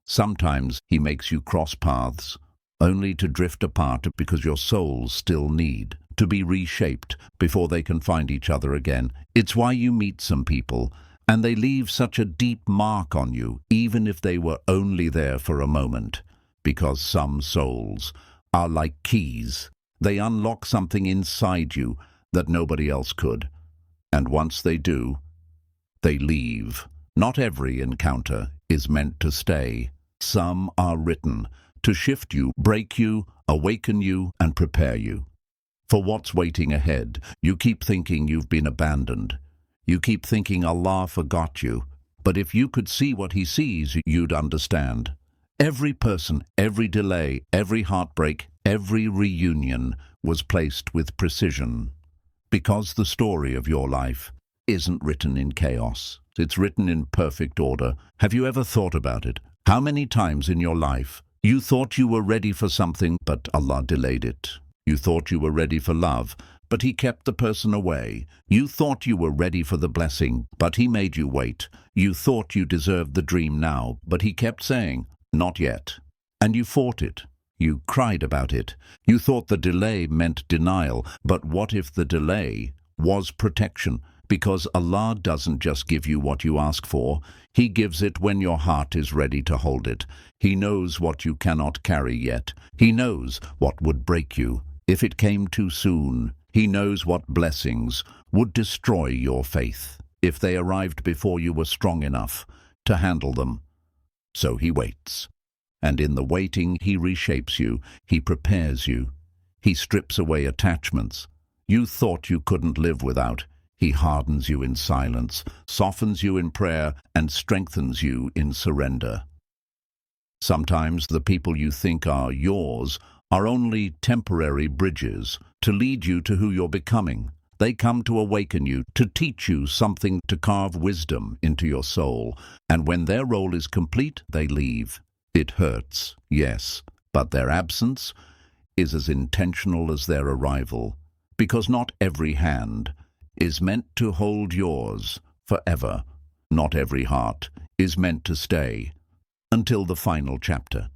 Sometimes He makes you cross paths, only to drift apart because your souls still need to be reshaped before they can find each other again. It's why you meet some people, and they leave such a deep mark on you, even if they were only there for a moment. Because some souls are like keys. They unlock something inside you that nobody else could. And once they do, they leave. Not every encounter is meant to stay. Some are written to shift you, break you, awaken you, and prepare you for what's waiting ahead. You keep thinking you've been abandoned. You keep thinking Allah forgot you. But if you could see what He sees, you'd understand. Every person, every delay, every heartbreak, every reunion was placed with precision. Because the story of your life isn't written in chaos. It's written in perfect order. Have you ever thought about it? How many times in your life you thought you were ready for something, but Allah delayed it? You thought you were ready for love, but He kept the person away. You thought you were ready for the blessing, but He made you wait. You thought you deserved the dream now, but He kept saying, not yet. And you fought it. You cried about it. You thought the delay meant denial, but what if the delay was protection? Because Allah doesn't just give you what you ask for. He gives it when your heart is ready to hold it. He knows what you cannot carry yet. He knows what would break you if it came too soon. He knows what blessings would destroy your faith if they arrived before you were strong enough to handle them. So He waits. And in the waiting, He reshapes you. He prepares you. He strips away attachments you thought you couldn't live without. He hardens you in silence, softens you in prayer, and strengthens you in surrender. Sometimes the people you think are yours are only temporary bridges to lead you to who you're becoming. They come to awaken you, to teach you something, to carve wisdom into your soul. And when their role is complete, they leave. It hurts, yes, but their absence is as intentional as their arrival, because not every hand is meant to hold yours forever. Not every heart is meant to stay until the final chapter.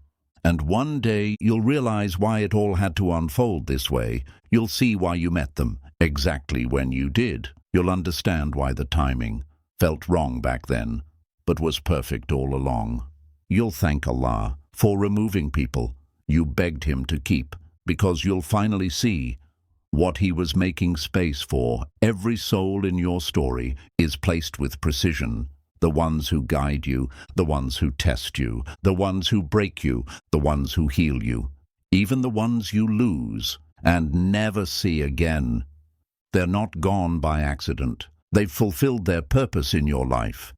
And one day you'll realize why it all had to unfold this way. You'll see why you met them exactly when you did. You'll understand why the timing felt wrong back then, but was perfect all along. You'll thank Allah for removing people you begged Him to keep, because you'll finally see what He was making space for. Every soul in your story is placed with precision. The ones who guide you, the ones who test you, the ones who break you, the ones who heal you, even the ones you lose and never see again. They're not gone by accident. They've fulfilled their purpose in your life,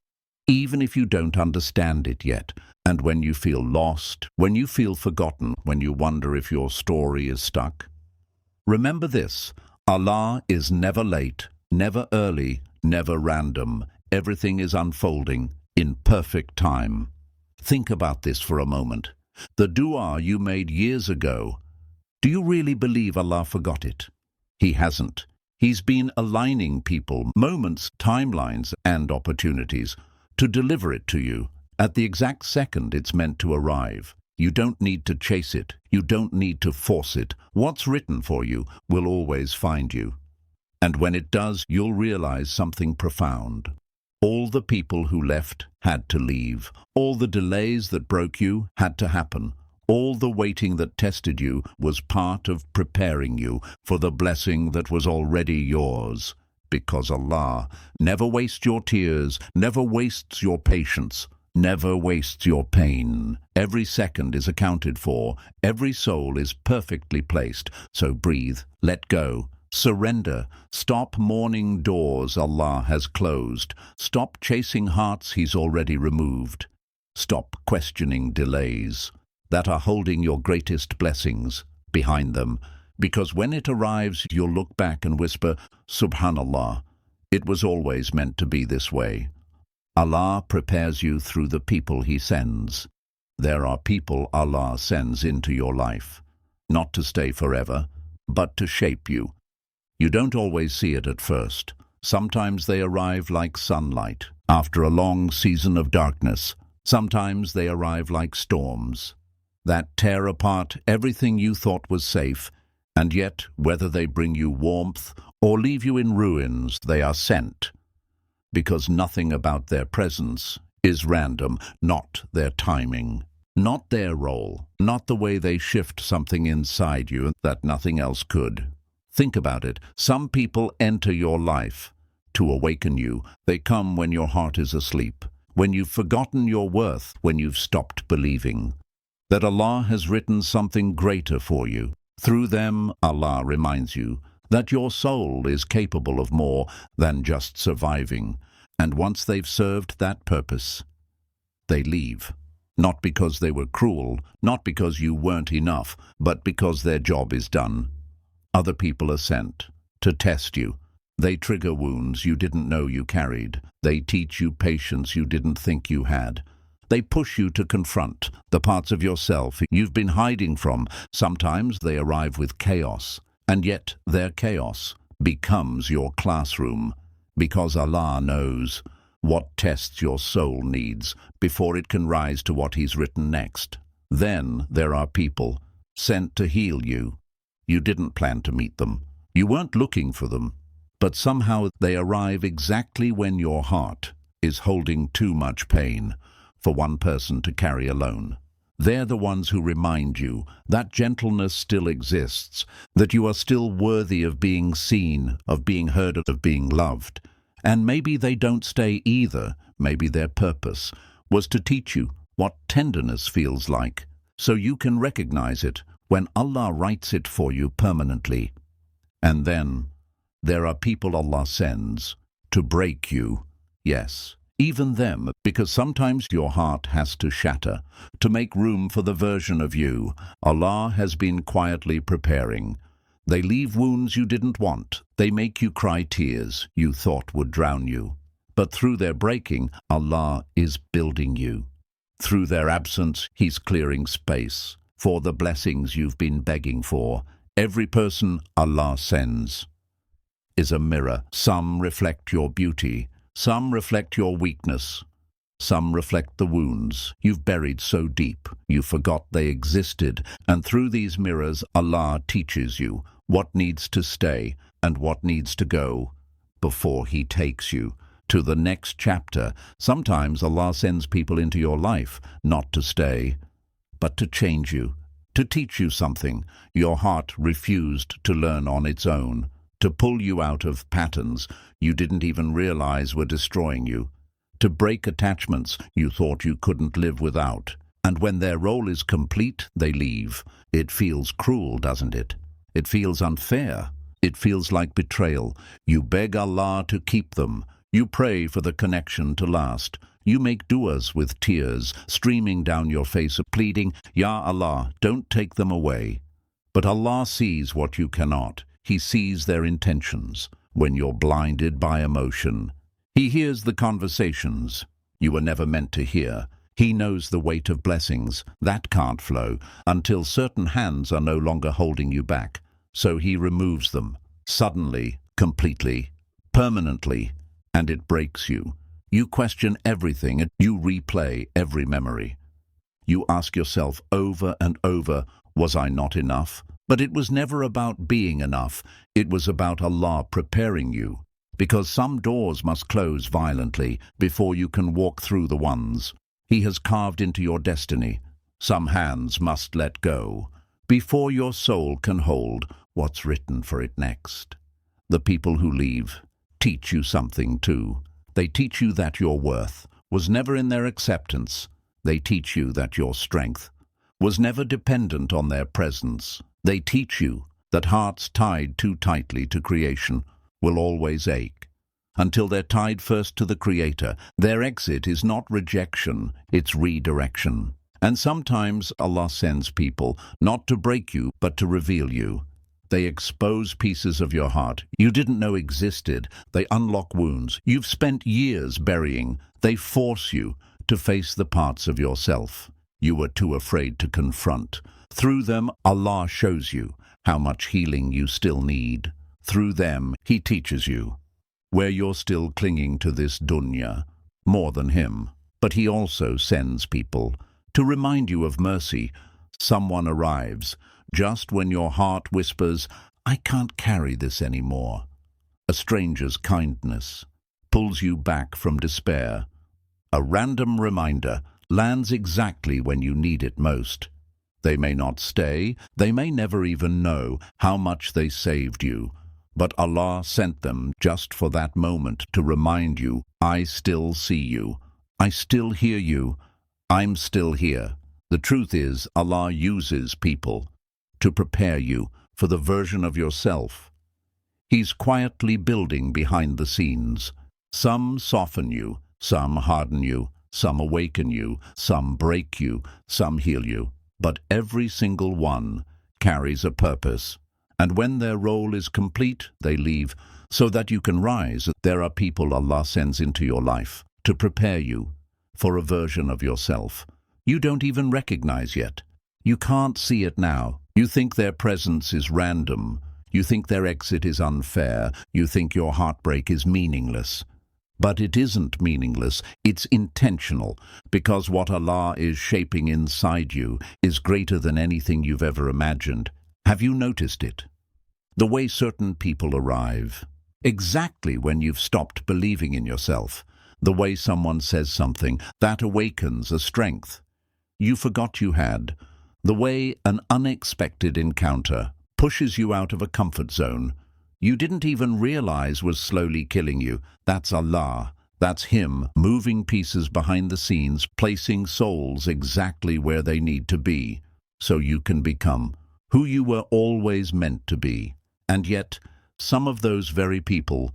even if you don't understand it yet. And when you feel lost, when you feel forgotten, when you wonder if your story is stuck, remember this: Allah is never late, never early, never random. Everything is unfolding in perfect time. Think about this for a moment. The dua you made years ago, do you really believe Allah forgot it? He hasn't. He's been aligning people, moments, timelines, and opportunities to deliver it to you at the exact second it's meant to arrive. You don't need to chase it. You don't need to force it. What's written for you will always find you. And when it does, you'll realize something profound. All the people who left had to leave. All the delays that broke you had to happen. All the waiting that tested you was part of preparing you for the blessing that was already yours. Because Allah never wastes your tears, never wastes your patience, never wastes your pain. Every second is accounted for. Every soul is perfectly placed. So breathe, let go, surrender. Stop mourning doors Allah has closed. Stop chasing hearts He's already removed. Stop questioning delays that are holding your greatest blessings behind them. Because when it arrives, you'll look back and whisper, Subhanallah, it was always meant to be this way. Allah prepares you through the people He sends. There are people Allah sends into your life, not to stay forever, but to shape you. You don't always see it at first. Sometimes they arrive like sunlight after a long season of darkness. Sometimes they arrive like storms that tear apart everything you thought was safe, and yet, whether they bring you warmth or leave you in ruins, they are sent, because nothing about their presence is random, not their timing, not their role, not the way they shift something inside you that nothing else could. Think about it. Some people enter your life to awaken you. They come when your heart is asleep, when you've forgotten your worth, when you've stopped believing that Allah has written something greater for you. Through them, Allah reminds you that your soul is capable of more than just surviving. And once they've served that purpose, they leave. Not because they were cruel, not because you weren't enough, but because their job is done. Other people are sent to test you. They trigger wounds you didn't know you carried. They teach you patience you didn't think you had. They push you to confront the parts of yourself you've been hiding from. Sometimes they arrive with chaos, and yet their chaos becomes your classroom, because Allah knows what tests your soul needs before it can rise to what He's written next. Then there are people sent to heal you. You didn't plan to meet them. You weren't looking for them. But somehow they arrive exactly when your heart is holding too much pain for one person to carry alone. They're the ones who remind you that gentleness still exists, that you are still worthy of being seen, of being heard, of being loved. And maybe they don't stay either. Maybe their purpose was to teach you what tenderness feels like, so you can recognize it when Allah writes it for you permanently. And then there are people Allah sends to break you. Yes, even them, because sometimes your heart has to shatter to make room for the version of you Allah has been quietly preparing. They leave wounds you didn't want. They make you cry tears you thought would drown you. But through their breaking, Allah is building you. Through their absence, He's clearing space for the blessings you've been begging for. Every person Allah sends is a mirror. Some reflect your beauty. Some reflect your weakness. Some reflect the wounds you've buried so deep you forgot they existed. And through these mirrors, Allah teaches you what needs to stay and what needs to go before He takes you to the next chapter. Sometimes Allah sends people into your life not to stay, but to change you, to teach you something your heart refused to learn on its own, to pull you out of patterns you didn't even realize were destroying you, to break attachments you thought you couldn't live without. And when their role is complete, they leave. It feels cruel, doesn't it? It feels unfair. It feels like betrayal. You beg Allah to keep them. You pray for the connection to last. You make du'as with tears streaming down your face, pleading, Ya Allah, don't take them away. But Allah sees what you cannot. He sees their intentions when you're blinded by emotion. He hears the conversations you were never meant to hear. He knows the weight of blessings that can't flow until certain hands are no longer holding you back. So He removes them, suddenly, completely, permanently, and it breaks you. You question everything and you replay every memory. You ask yourself over and over, was I not enough? But it was never about being enough. It was about Allah preparing you, because some doors must close violently before you can walk through the ones He has carved into your destiny. Some hands must let go before your soul can hold what's written for it next. The people who leave teach you something too. They teach you that your worth was never in their acceptance. They teach you that your strength was never dependent on their presence. They teach you that hearts tied too tightly to creation will always ache, until they're tied first to the Creator. Their exit is not rejection, it's redirection. And sometimes Allah sends people not to break you, but to reveal you. They expose pieces of your heart you didn't know existed. They unlock wounds you've spent years burying. They force you to face the parts of yourself you were too afraid to confront. Through them, Allah shows you how much healing you still need. Through them, He teaches you where you're still clinging to this dunya more than Him. But He also sends people to remind you of mercy. Someone arrives just when your heart whispers, "I can't carry this anymore." A stranger's kindness pulls you back from despair. A random reminder lands exactly when you need it most. They may not stay, they may never even know how much they saved you, but Allah sent them just for that moment to remind you, "I still see you, I still hear you, I'm still here." The truth is, Allah uses people to prepare you for the version of yourself He's quietly building behind the scenes. Some soften you, some harden you, some awaken you, some break you, some heal you. But every single one carries a purpose. And when their role is complete, they leave so that you can rise. There are people Allah sends into your life to prepare you for a version of yourself you don't even recognize yet. You can't see it now. You think their presence is random. You think their exit is unfair. You think your heartbreak is meaningless. But it isn't meaningless, it's intentional, because what Allah is shaping inside you is greater than anything you've ever imagined. Have you noticed it? The way certain people arrive, exactly when you've stopped believing in yourself. The way someone says something that awakens a strength you forgot you had. The way an unexpected encounter pushes you out of a comfort zone you didn't even realize was slowly killing you. That's Allah. That's Him moving pieces behind the scenes, placing souls exactly where they need to be, so you can become who you were always meant to be. And yet, some of those very people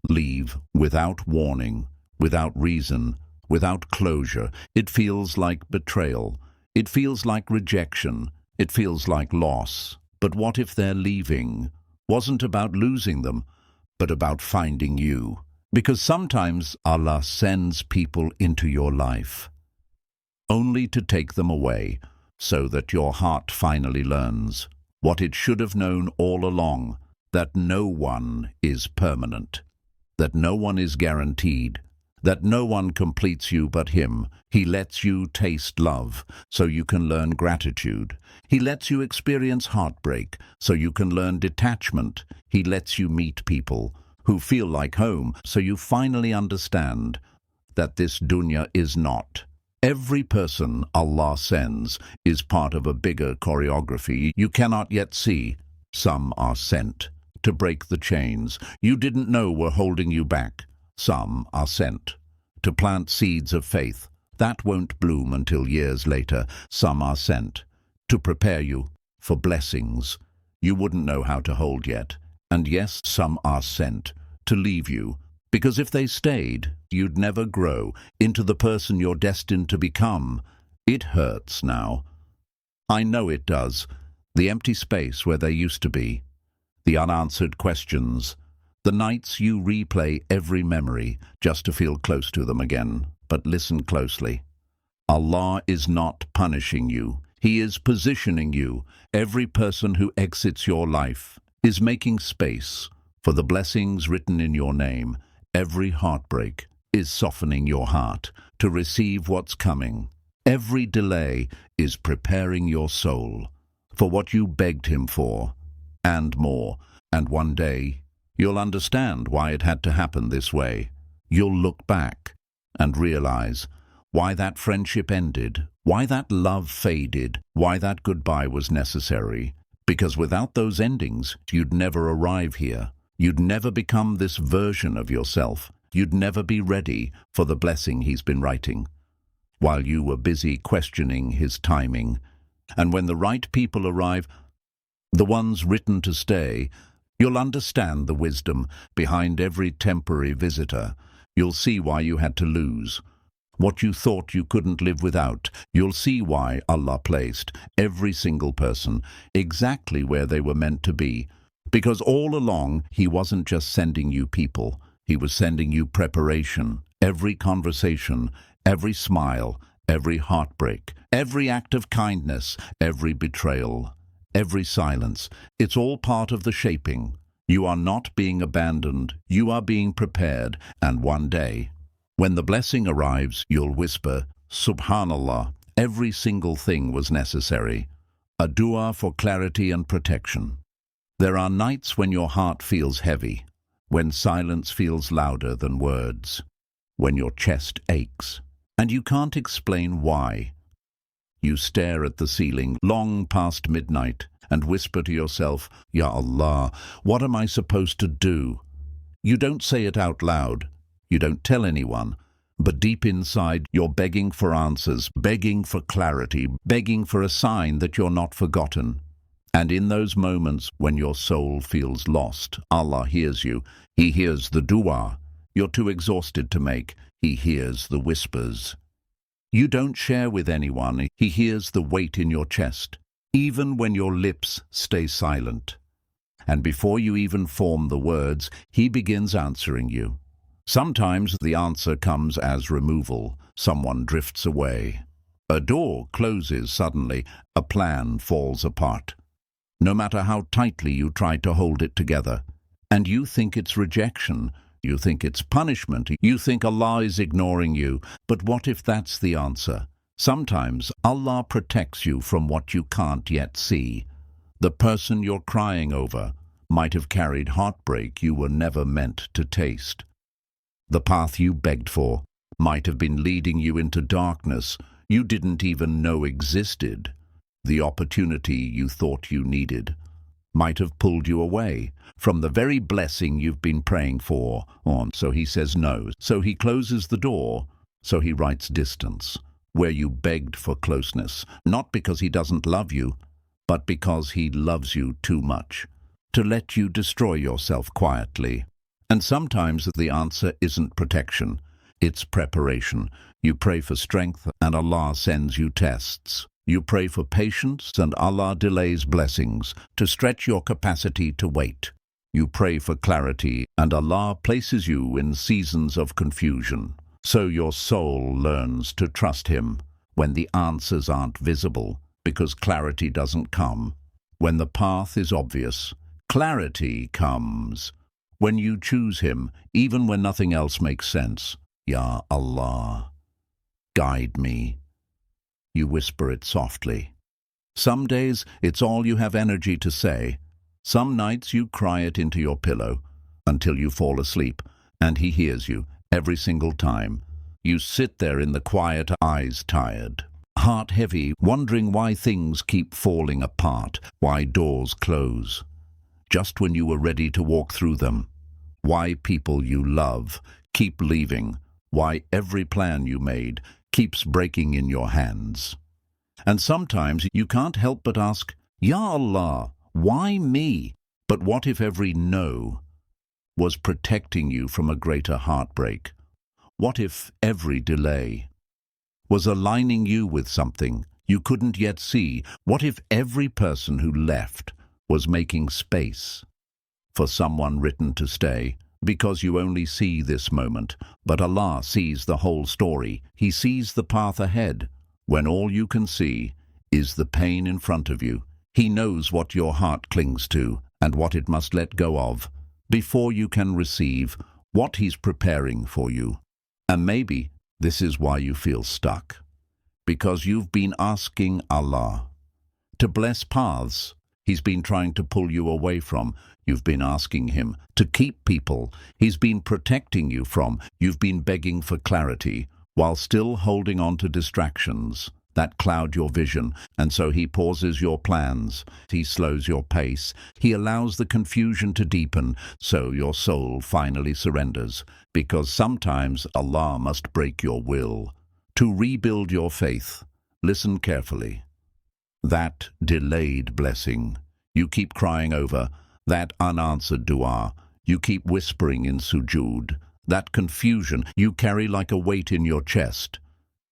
leave without warning, without reason, without closure. It feels like betrayal. It feels like rejection. It feels like loss. But what if their leaving wasn't about losing them, but about finding you? Because sometimes Allah sends people into your life only to take them away, so that your heart finally learns what it should have known all along, that no one is permanent, that no one is guaranteed, that no one completes you but Him. He lets you taste love so you can learn gratitude. He lets you experience heartbreak so you can learn detachment. He lets you meet people who feel like home so you finally understand that this dunya is not. Every person Allah sends is part of a bigger choreography you cannot yet see. Some are sent to break the chains you didn't know were holding you back. Some are sent to plant seeds of faith that won't bloom until years later. Some are sent to prepare you for blessings you wouldn't know how to hold yet. And yes, some are sent to leave you, because if they stayed, you'd never grow into the person you're destined to become. It hurts now. I know it does. The empty space where there used to be. The unanswered questions. The nights you replay every memory just to feel close to them again. But listen closely. Allah is not punishing you. He is positioning you. Every person who exits your life is making space for the blessings written in your name. Every heartbreak is softening your heart to receive what's coming. Every delay is preparing your soul for what you begged Him for, and more. And one day, you'll understand why it had to happen this way. You'll look back and realize why that friendship ended, why that love faded, why that goodbye was necessary. Because without those endings, you'd never arrive here. You'd never become this version of yourself. You'd never be ready for the blessing He's been writing, while you were busy questioning His timing. And when the right people arrive, the ones written to stay, you'll understand the wisdom behind every temporary visitor. You'll see why you had to lose what you thought you couldn't live without. You'll see why Allah placed every single person exactly where they were meant to be. Because all along, He wasn't just sending you people. He was sending you preparation. Every conversation, every smile, every heartbreak, every act of kindness, every betrayal, every silence. It's all part of the shaping. You are not being abandoned, you are being prepared, and one day, when the blessing arrives, you'll whisper, Subhanallah, every single thing was necessary. A dua for clarity and protection. There are nights when your heart feels heavy, when silence feels louder than words, when your chest aches, and you can't explain why. You stare at the ceiling long past midnight and whisper to yourself, Ya Allah, what am I supposed to do? You don't say it out loud, you don't tell anyone, but deep inside you're begging for answers, begging for clarity, begging for a sign that you're not forgotten. And in those moments when your soul feels lost, Allah hears you. He hears the dua you're too exhausted to make. He hears the whispers you don't share with anyone. He hears the weight in your chest, even when your lips stay silent. And before you even form the words, He begins answering you. Sometimes the answer comes as removal. Someone drifts away. A door closes suddenly. A plan falls apart. No matter how tightly you try to hold it together. And you think it's rejection. You think it's punishment. You think Allah is ignoring you. But what if that's the answer? Sometimes Allah protects you from what you can't yet see. The person you're crying over might have carried heartbreak you were never meant to taste. The path you begged for might have been leading you into darkness you didn't even know existed. The opportunity you thought you needed might have pulled you away from the very blessing you've been praying for. So He says no. So He closes the door. So He writes distance, where you begged for closeness, not because He doesn't love you, but because He loves you too much to let you destroy yourself quietly. And sometimes the answer isn't protection, it's preparation. You pray for strength and Allah sends you tests. You pray for patience and Allah delays blessings to stretch your capacity to wait. You pray for clarity and Allah places you in seasons of confusion. So your soul learns to trust Him when the answers aren't visible, because clarity doesn't come when the path is obvious. Clarity comes when you choose Him, even when nothing else makes sense. Ya Allah, guide me. You whisper it softly. Some days it's all you have energy to say. Some nights you cry it into your pillow until you fall asleep, and He hears you every single time. You sit there in the quiet, eyes tired, heart heavy, wondering why things keep falling apart, why doors close just when you were ready to walk through them, why people you love keep leaving, why every plan you made keeps breaking in your hands. And sometimes you can't help but ask, Ya Allah, why me? But what if every no was protecting you from a greater heartbreak? What if every delay was aligning you with something you couldn't yet see? What if every person who left was making space for someone written to stay? Because you only see this moment, but Allah sees the whole story. He sees the path ahead, when all you can see is the pain in front of you. He knows what your heart clings to and what it must let go of before you can receive what He's preparing for you. And maybe this is why you feel stuck, because you've been asking Allah to bless paths He's been trying to pull you away from. You've been asking Him to keep people He's been protecting you from. You've been begging for clarity while still holding on to distractions that cloud your vision. And so He pauses your plans. He slows your pace. He allows the confusion to deepen, so your soul finally surrenders. Because sometimes Allah must break your will to rebuild your faith. Listen carefully. That delayed blessing you keep crying over, that unanswered dua you keep whispering in sujood, that confusion you carry like a weight in your chest.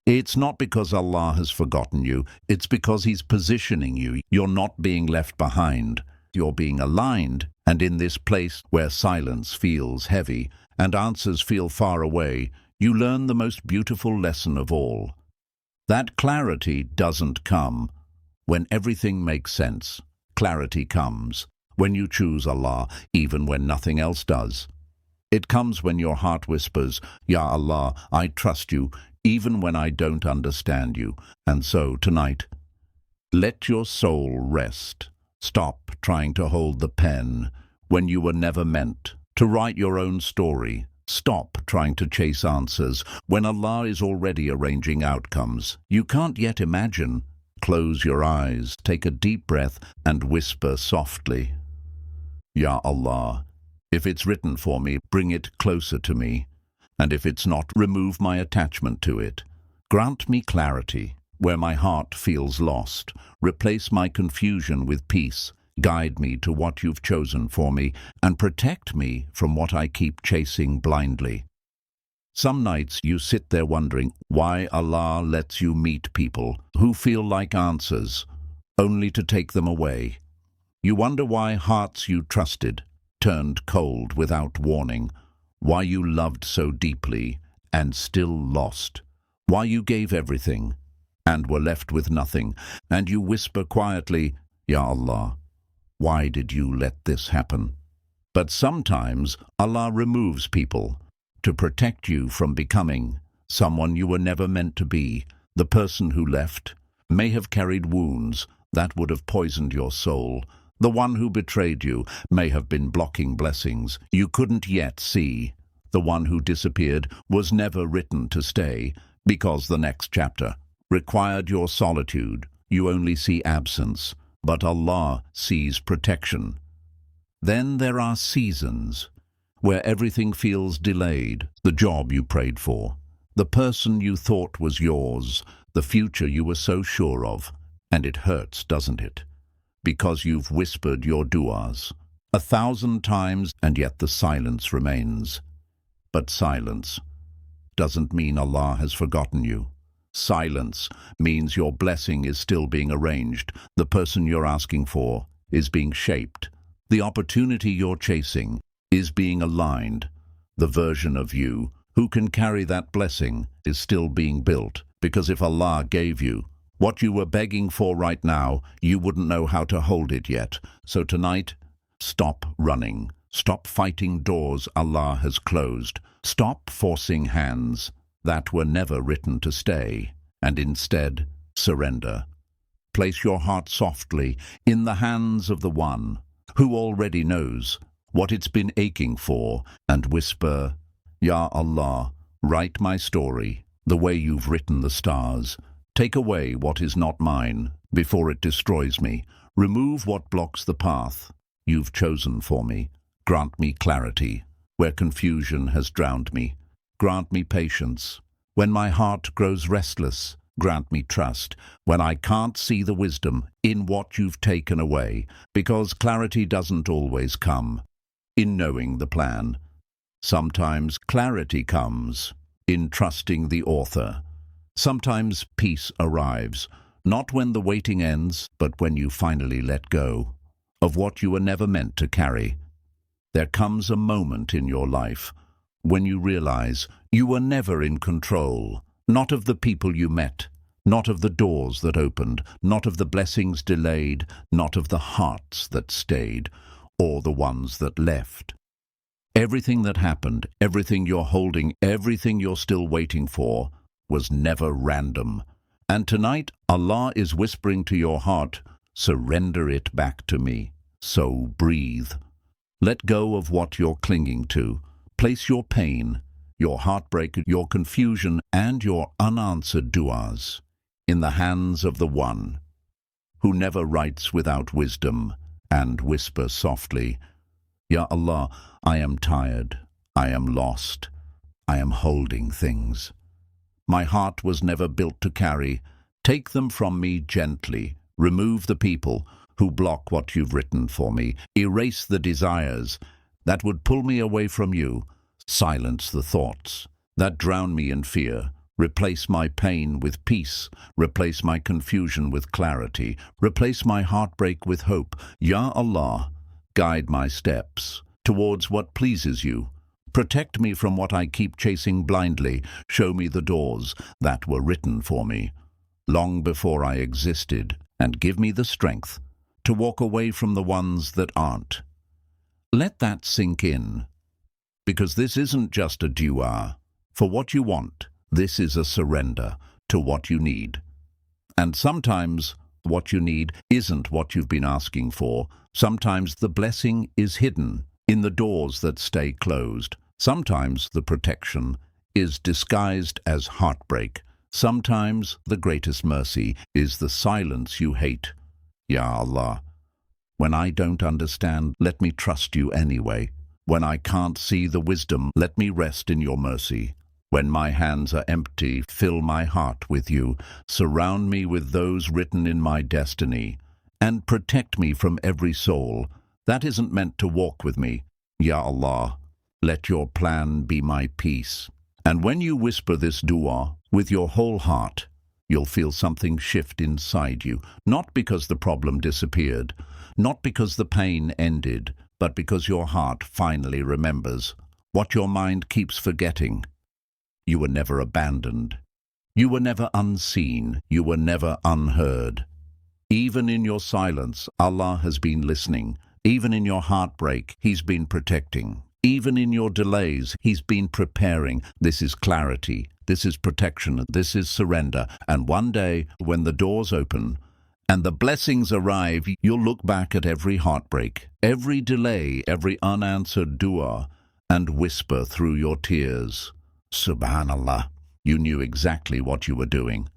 It's not because Allah has forgotten you, it's because He's positioning you. You're not being left behind, you're being aligned, and in this place where silence feels heavy and answers feel far away, you learn the most beautiful lesson of all, That clarity doesn't come when everything makes sense. Clarity comes when you choose Allah, even when nothing else does. It comes when your heart whispers, Ya Allah, I trust you, even when I don't understand you. And so, tonight, let your soul rest. Stop trying to hold the pen when you were never meant to write your own story. Stop trying to chase answers when Allah is already arranging outcomes you can't yet imagine. Close your eyes, take a deep breath, and whisper softly, Ya Allah, if it's written for me, bring it closer to me. And if it's not, remove my attachment to it. Grant me clarity where my heart feels lost. Replace my confusion with peace. Guide me to what you've chosen for me, and protect me from what I keep chasing blindly. Some nights you sit there wondering why Allah lets you meet people who feel like answers, only to take them away. You wonder why hearts you trusted turned cold without warning, why you loved so deeply and still lost, why you gave everything and were left with nothing, and you whisper quietly, Ya Allah, why did you let this happen? But sometimes Allah removes people to protect you from becoming someone you were never meant to be. The person who left may have carried wounds that would have poisoned your soul. The one who betrayed you may have been blocking blessings you couldn't yet see. The one who disappeared was never written to stay, because the next chapter required your solitude. You only see absence, but Allah sees protection. Then there are seasons where everything feels delayed. The job you prayed for, the person you thought was yours, the future you were so sure of. And it hurts, doesn't it? Because you've whispered your du'as 1,000 times, and yet the silence remains. But silence doesn't mean Allah has forgotten you. Silence means your blessing is still being arranged. The person you're asking for is being shaped. The opportunity you're chasing is being aligned. The version of you who can carry that blessing is still being built. Because if Allah gave you what you were begging for right now, you wouldn't know how to hold it yet. So tonight, stop running. Stop fighting doors Allah has closed. Stop forcing hands that were never written to stay, and instead surrender. Place your heart softly in the hands of the one who already knows what it's been aching for, and whisper, Ya Allah, write my story the way you've written the stars. Take away what is not mine before it destroys me. Remove what blocks the path you've chosen for me. Grant me clarity where confusion has drowned me. Grant me patience when my heart grows restless. Grant me trust when I can't see the wisdom in what you've taken away, because clarity doesn't always come in knowing the plan. Sometimes clarity comes in trusting the author. Sometimes peace arrives, not when the waiting ends, but when you finally let go of what you were never meant to carry. There comes a moment in your life when you realize you were never in control, not of the people you met, not of the doors that opened, not of the blessings delayed, not of the hearts that stayed, or the ones that left. Everything that happened, everything you're holding, everything you're still waiting for, was never random. And tonight, Allah is whispering to your heart, surrender it back to me. So breathe. Let go of what you're clinging to. Place your pain, your heartbreak, your confusion, and your unanswered du'as in the hands of the one who never writes without wisdom, and whisper softly, Ya Allah, I am tired, I am lost, I am holding things my heart was never built to carry. Take them from me gently. Remove the people who block what you've written for me. Erase the desires that would pull me away from you. Silence the thoughts that drown me in fear. Replace my pain with peace. Replace my confusion with clarity. Replace my heartbreak with hope. Ya Allah, guide my steps towards what pleases you. Protect me from what I keep chasing blindly. Show me the doors that were written for me. long before I existed, and give me the strength to walk away from the ones that aren't. Let that sink in, because this isn't just a dua for what you want. This is a surrender to what you need. And sometimes what you need isn't what you've been asking for. Sometimes the blessing is hidden in the doors that stay closed. Sometimes the protection is disguised as heartbreak. Sometimes the greatest mercy is the silence you hate. Ya Allah, when I don't understand, let me trust you anyway. When I can't see the wisdom, let me rest in your mercy. When my hands are empty, fill my heart with you. Surround me with those written in my destiny, and protect me from every soul that isn't meant to walk with me. Ya Allah, let your plan be my peace. And when you whisper this dua with your whole heart, you'll feel something shift inside you, not because the problem disappeared, not because the pain ended, but because your heart finally remembers what your mind keeps forgetting. You were never abandoned. You were never unseen. You were never unheard. Even in your silence, Allah has been listening. Even in your heartbreak, He's been protecting. Even in your delays, He's been preparing. This is clarity. This is protection. This is surrender. And one day, when the doors open and the blessings arrive, you'll look back at every heartbreak, every delay, every unanswered dua, and whisper through your tears, Subhanallah, you knew exactly what you were doing.